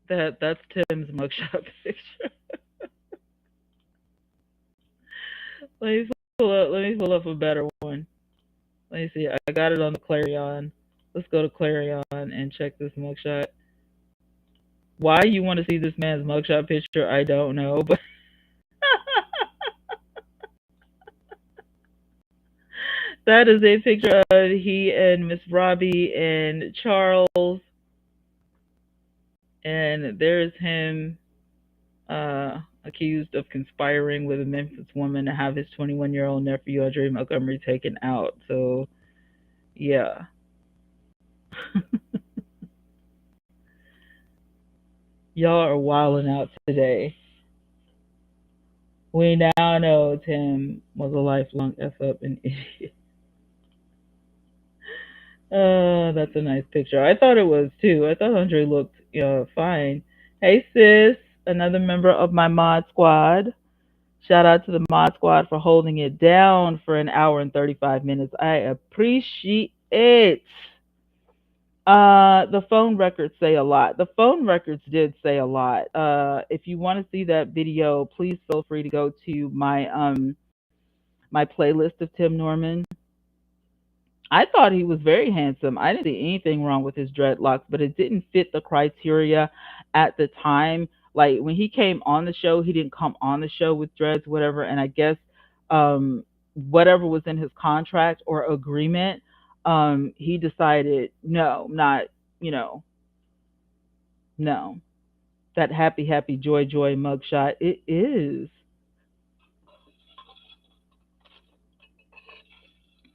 That's Tim's mugshot picture. Let me Let me pull up a better one. Let me see. I got it on the Clarion. Let's go to Clarion and check this mugshot. Why you want to see this man's mugshot picture, I don't know, but that is a picture of he and Miss Robbie and Charles, and there's him accused of conspiring with a Memphis woman to have his 21-year-old nephew Andre Montgomery taken out. So yeah. Y'all are wilding out today. We now know Tim was a lifelong F up and idiot. That's a nice picture. I thought it was too. I thought Andre looked fine. Hey sis, another member of my mod squad. Shout out to the mod squad for holding it down for an hour and 35 minutes. I appreciate it. The phone records say a lot. The phone records did say a lot. If you want to see that video, please feel free to go to my playlist of Tim Norman. I thought he was very handsome. I didn't see anything wrong with his dreadlocks, but it didn't fit the criteria at the time. Like when he came on the show, he didn't come on the show with dreads, whatever. And I guess whatever was in his contract or agreement, he decided no, not you know, no. That happy, happy, joy, joy mugshot. It is.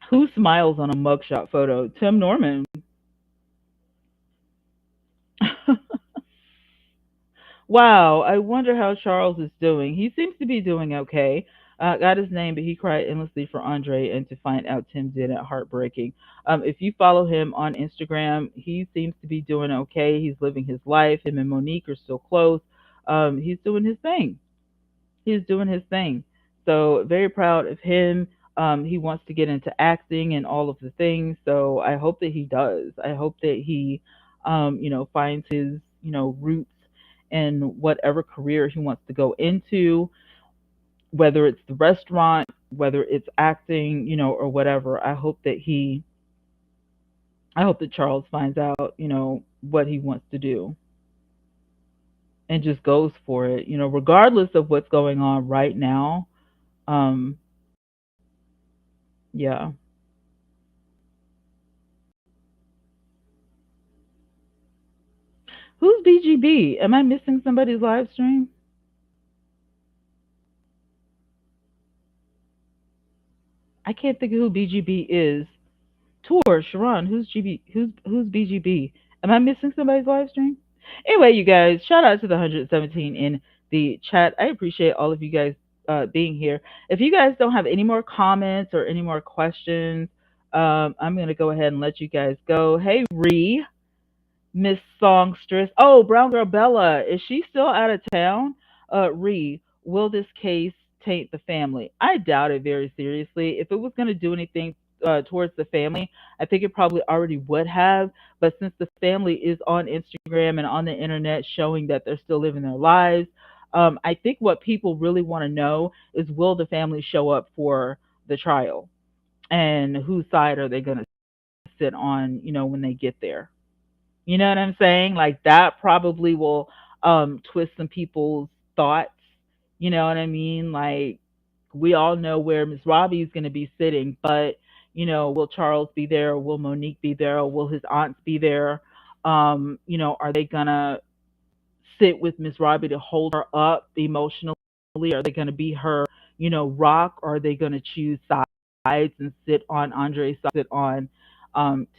Who smiles on a mugshot photo? Tim Norman. Wow, I wonder how Charles is doing. He seems to be doing okay. Got his name, but he cried endlessly for Andre, and to find out Tim did it, heartbreaking. If you follow him on Instagram, he seems to be doing okay. He's living his life. Him and Monique are still close. He's doing his thing. He's doing his thing. So very proud of him. He wants to get into acting and all of the things. So I hope that he does. I hope that he, finds his, roots in whatever career he wants to go into, whether it's the restaurant, whether it's acting, or whatever. I hope that Charles finds out, what he wants to do and just goes for it, regardless of what's going on right now. Um, yeah. Who's BGB? Am I missing somebody's live stream? I can't think of who BGB is. Tour, Sharon, who's BGB? Am I missing somebody's live stream? Anyway, you guys, shout out to the 117 in the chat. I appreciate all of you guys being here. If you guys don't have any more comments or any more questions, I'm gonna go ahead and let you guys go. Hey, Ree. Miss Songstress. Oh, Brown Girl Bella. Is she still out of town? Ree, will this case taint the family? I doubt it very seriously. If it was going to do anything towards the family, I think it probably already would have. But since the family is on Instagram and on the internet showing that they're still living their lives, I think what people really want to know is will the family show up for the trial? And whose side are they going to sit on, when they get there? You know what I'm saying? Like that probably will twist some people's thoughts. You know what I mean? Like we all know where Miss Robbie is going to be sitting, but will Charles be there? Or will Monique be there? Or will his aunts be there? Are they gonna sit with Miss Robbie to hold her up emotionally? Are they gonna be her, rock? Or are they gonna choose sides and sit on Andre's side, sit on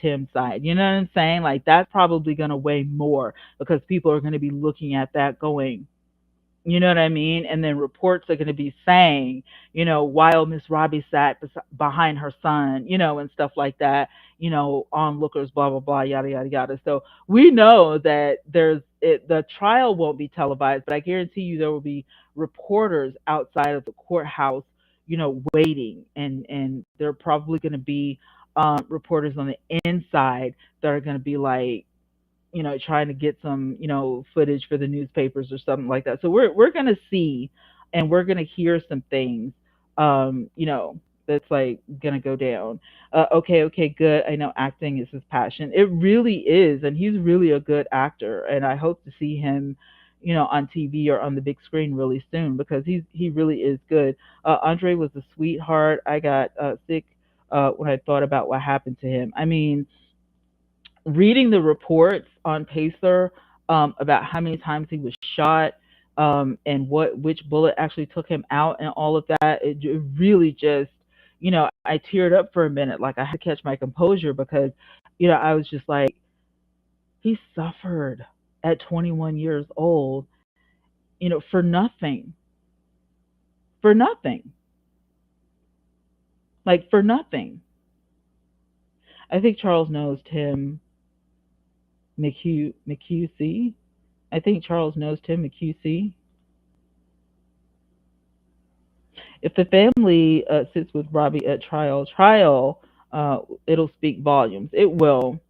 Tim's side? You know what I'm saying? Like that's probably gonna weigh more because people are gonna be looking at that going, you know what I mean? And then reports are going to be saying, while Miss Robbie sat behind her son, and stuff like that, onlookers, blah, blah, blah, yada, yada, yada. So we know that the trial won't be televised, but I guarantee you there will be reporters outside of the courthouse, waiting. And there are probably going to be reporters on the inside that are going to be like, trying to get some, footage for the newspapers or something like that. So we're gonna see and we're gonna hear some things, that's like gonna go down. Okay, okay, good. I know acting is his passion. It really is, and he's really a good actor. And I hope to see him, on TV or on the big screen really soon because he really is good. Andre was a sweetheart. I got sick when I thought about what happened to him. I mean, reading the reports on Pacer about how many times he was shot and which bullet actually took him out and all of that, it really just, I teared up for a minute. Like I had to catch my composure because, I was just like, he suffered at 21 years old, for nothing, for nothing, like for nothing. I think Charles knows Tim McHugh. I think Charles knows Tim McHugh. If the family sits with Robbie at trial, it'll speak volumes. It will.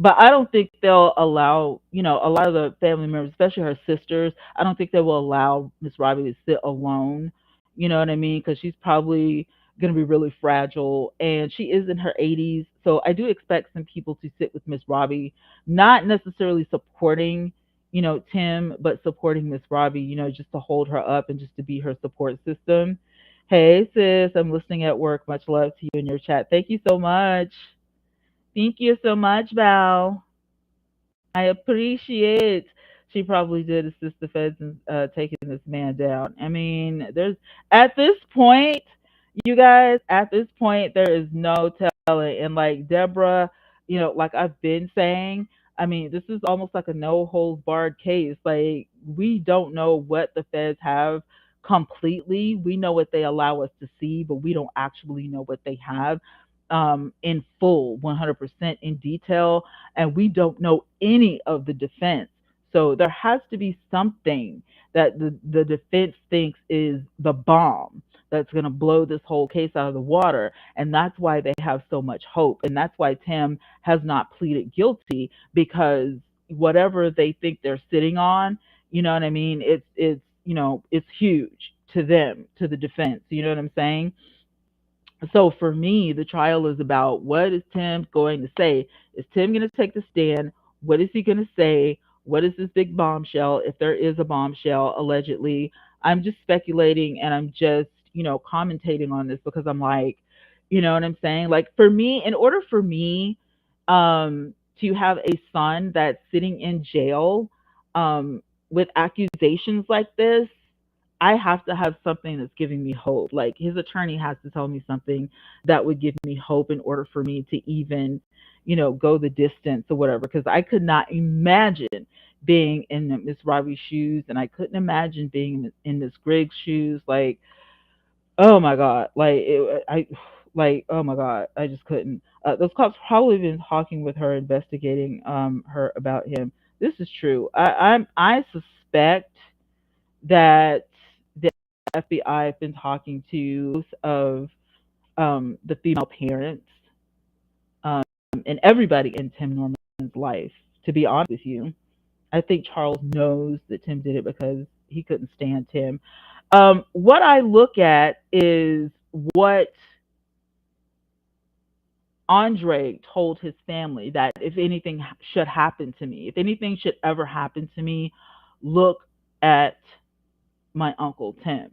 but I don't think they'll allow, a lot of the family members, especially her sisters, I don't think they will allow Miss Robbie to sit alone. You know what I mean? Because she's probably going to be really fragile, and she is in her 80s. So I do expect some people to sit with Miss Robbie, not necessarily supporting, Tim, but supporting Miss Robbie, just to hold her up and just to be her support system. Hey, sis, I'm listening at work. Much love to you in your chat. Thank you so much. Thank you so much, Val. I appreciate. She probably did assist the feds in taking this man down. I mean, there's at this point, you guys, at this point, there is no telling. And like Deborah, like I've been saying, I mean, this is almost like a no holds barred case. Like we don't know what the feds have completely. We know what they allow us to see, but we don't actually know what they have in full, 100% in detail, and we don't know any of the defense. So there has to be something that the defense thinks is the bomb that's going to blow this whole case out of the water. And that's why they have so much hope. And that's why Tim has not pleaded guilty, because whatever they think they're sitting on, you know what I mean? It's huge to them, to the defense. You know what I'm saying? So for me, the trial is about what is Tim going to say? Is Tim going to take the stand? What is he going to say? What is this big bombshell? If there is a bombshell, allegedly, I'm just speculating and I'm just, commentating on this because I'm like, you know what I'm saying? Like for me, in order for me to have a son that's sitting in jail with accusations like this, I have to have something that's giving me hope. Like his attorney has to tell me something that would give me hope in order for me to even, go the distance or whatever. Because I could not imagine being in Miss Robbie's shoes, and I couldn't imagine being in Miss Griggs' shoes. Like, oh my God, like, oh my God, I just couldn't. Those cops probably been talking with her, investigating her about him. This is true. I suspect that the FBI have been talking to both of the female parents um, and everybody in Tim Norman's life. To be honest with you, I think Charles knows that Tim did it because he couldn't stand Tim. What I look at is what Andre told his family, that if anything should happen to me, if anything should ever happen to me, look at my uncle Tim.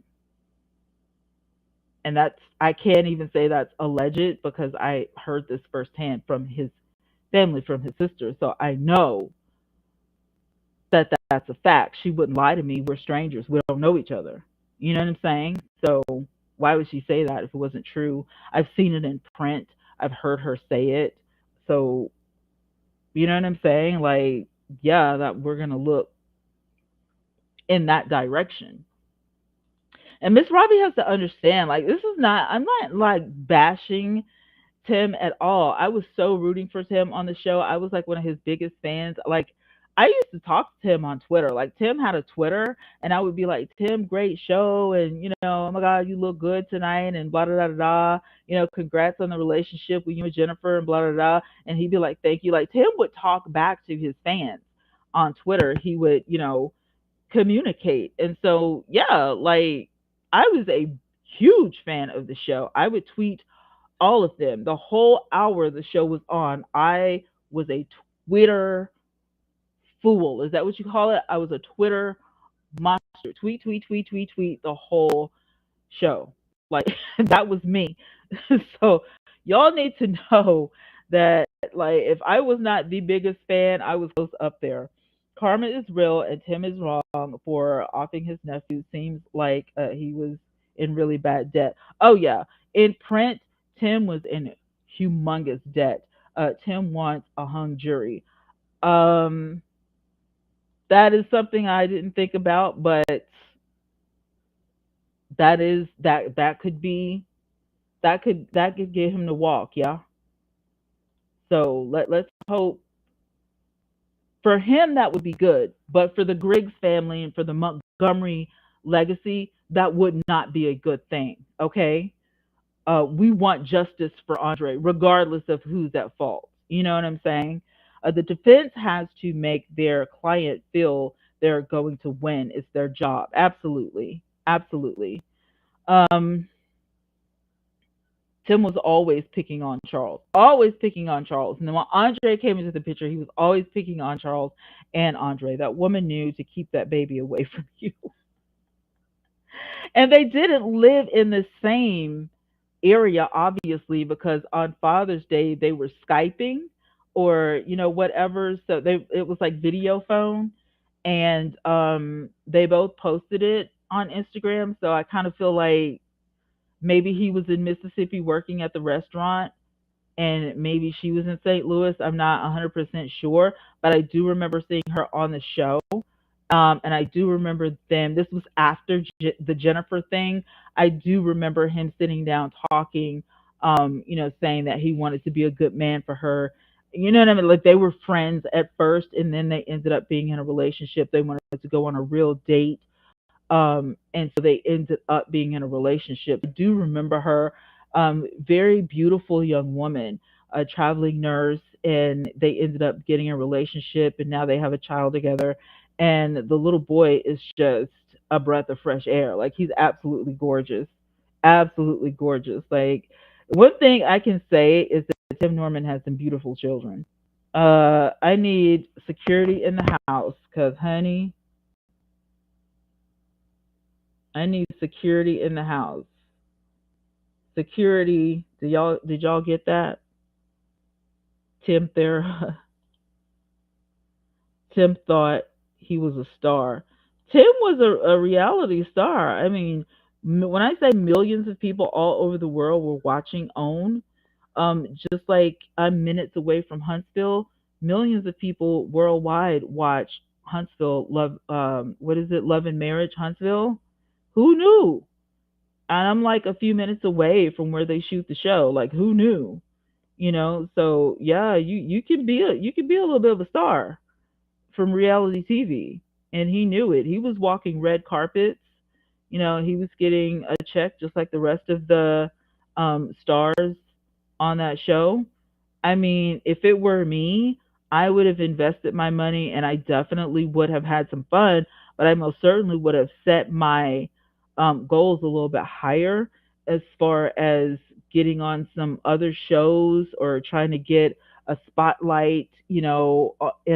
And that's, I can't even say that's alleged because I heard this firsthand from his family, from his sister. So I know that that's a fact. She wouldn't lie to me. We're strangers. We don't know each other. You know what I'm saying? So why would she say that if it wasn't true? I've seen it in print. I've heard her say it. So you know what I'm saying? Like, yeah, that we're gonna look in that direction. And Miss Robbie has to understand, like, this is not, I'm not like bashing Tim at all. I was so rooting for Tim on the show. I was like one of his biggest fans. Like I used to talk to Tim on Twitter. Like Tim had a Twitter and I would be like, Tim, great show, and oh my God, you look good tonight, and blah blah blah blah. Congrats on the relationship with you and Jennifer and blah blah blah. And he'd be like, thank you. Like Tim would talk back to his fans on Twitter. He would, communicate. And so yeah, like I was a huge fan of the show. I would tweet all of them. The whole hour the show was on, I was a Twitter fool. Is that what you call it? I was a Twitter monster. Tweet, tweet, tweet, tweet, tweet the whole show. Like that was me. So y'all need to know that like if I was not the biggest fan, I was close up there. Karma is real and Tim is wrong for offing his nephew. Seems like he was in really bad debt. Oh yeah, in print, Tim was in humongous debt. Tim wants a hung jury. Um, that is something I didn't think about, but that could be, that could get him to walk, yeah. So let's hope for him that would be good, but for the Griggs family and for the Montgomery legacy, that would not be a good thing. Okay, we want justice for Andre, regardless of who's at fault. You know what I'm saying? The defense has to make their client feel they're going to win. It's their job. Absolutely. Absolutely. Um, Tim was always picking on Charles, always picking on Charles. And then when Andre came into the picture, he was always picking on Charles and Andre. That woman knew to keep that baby away from you. And they didn't live in the same area, obviously, because on Father's Day they were Skyping or whatever. So it was like video phone, and they both posted it on Instagram. So I kind of feel like maybe he was in Mississippi working at the restaurant, and maybe she was in St. Louis. I'm not 100% sure, but I do remember seeing her on the show. And I do remember them. This was after the Jennifer thing. I do remember him sitting down talking, saying that he wanted to be a good man for her. You know what I mean? Like they were friends at first, and then they ended up being in a relationship. They wanted to go on a real date, and so they ended up being in a relationship. I do remember her, very beautiful young woman, a traveling nurse, and they ended up getting a relationship, and now they have a child together. And the little boy is just a breath of fresh air. Like he's absolutely gorgeous. Like one thing I can say is that Tim Norman has some beautiful children. I need security in the house because, honey, I need security in the house. Security. Did y'all get that? Tim there. Tim thought he was a star. Tim was a reality star. I mean, when I say millions of people all over the world were watching OWN, just like I'm minutes away from Huntsville, millions of people worldwide watch Huntsville. Love, what is it? Love and Marriage, Huntsville. Who knew? And I'm like a few minutes away from where they shoot the show. Like who knew? So yeah, you can be a little bit of a star from reality TV, and he knew it. He was walking red carpets. He was getting a check just like the rest of the stars on that show. I mean, if it were me, I would have invested my money and I definitely would have had some fun, but I most certainly would have set my goals a little bit higher as far as getting on some other shows or trying to get a spotlight, in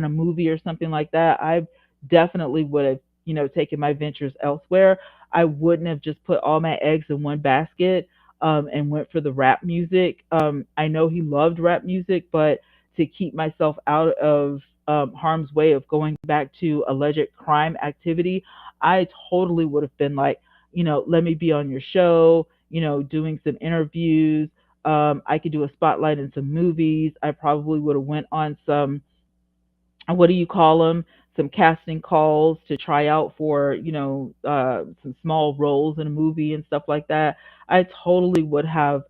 a movie or something like that. I definitely would have, taken my ventures elsewhere. I wouldn't have just put all my eggs in one basket, and went for the rap music. I know he loved rap music, but to keep myself out of harm's way of going back to alleged crime activity, I totally would have been like, let me be on your show, doing some interviews. I could do a spotlight in some movies. I probably would have went on some, what do you call them? Some casting calls to try out for, some small roles in a movie and stuff like that. I totally would have,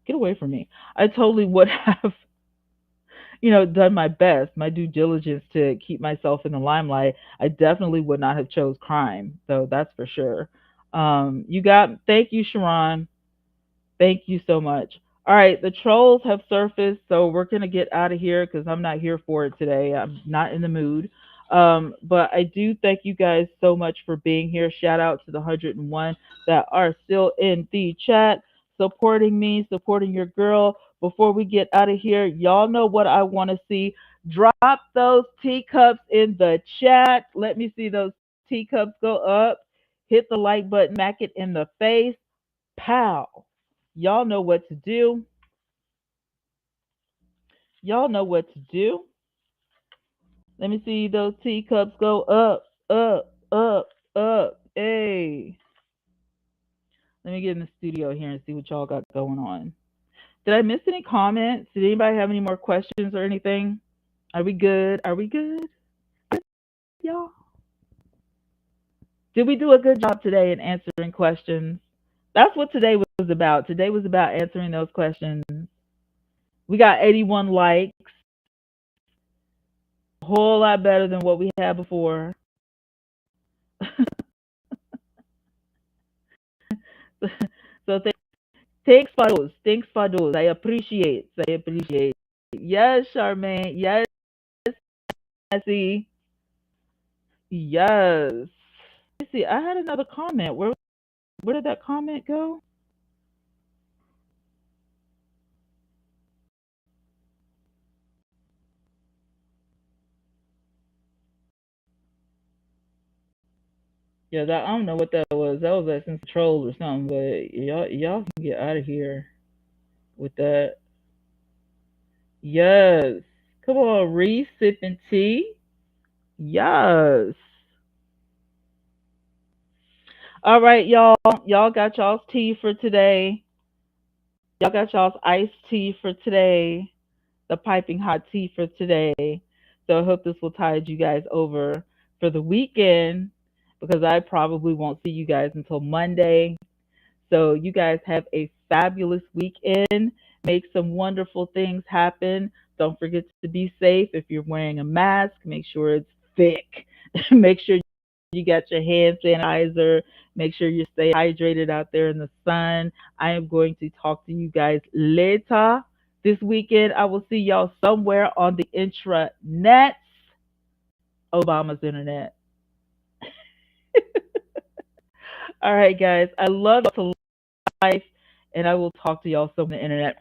get away from me. I totally would have, done my best, my due diligence to keep myself in the limelight. I definitely would not have chose crime, so that's for sure. Thank you, Sharon. Thank you so much. All right, the trolls have surfaced, so we're gonna get out of here because I'm not here for it today. I'm not in the mood. But I do thank you guys so much for being here. Shout out to the 101 that are still in the chat, supporting me, supporting your girl. Before we get out of here, y'all know what I want to see. Drop those teacups in the chat. Let me see those teacups go up. Hit the like button, smack it in the face. Pow. Y'all know what to do. Y'all know what to do. Let me see those teacups go up, up, up, up. Hey. Let me get in the studio here and see what y'all got going on. Did I miss any comments? Did anybody have any more questions or anything? Are we good? Are we good, y'all? Did we do a good job today in answering questions? That's what today was about. Today was about answering those questions. We got 81 likes, a whole lot better than what we had before. So thanks for those. Thanks for those. I appreciate. I appreciate. Yes, Charmaine. Yes, Nancy. Yes. Let me see. I had another comment. Where did that comment go? Yeah, I don't know what that was. That was that sense of troll or something. But y'all can get out of here with that. Yes. Come on, Reese, sipping tea. Yes. All right, y'all. Y'all got y'all's tea for today. Y'all got y'all's iced tea for today. The piping hot tea for today. So I hope this will tide you guys over for the weekend because I probably won't see you guys until Monday. So you guys have a fabulous weekend. Make some wonderful things happen. Don't forget to be safe. If you're wearing a mask, make sure it's thick. Make sure you got your hand sanitizer. Make sure you stay hydrated out there in the sun. I am going to talk to you guys later this weekend. I will see y'all somewhere on the intranet, Obama's internet. All right, guys. I love y'all to life, and I will talk to y'all some on the internet.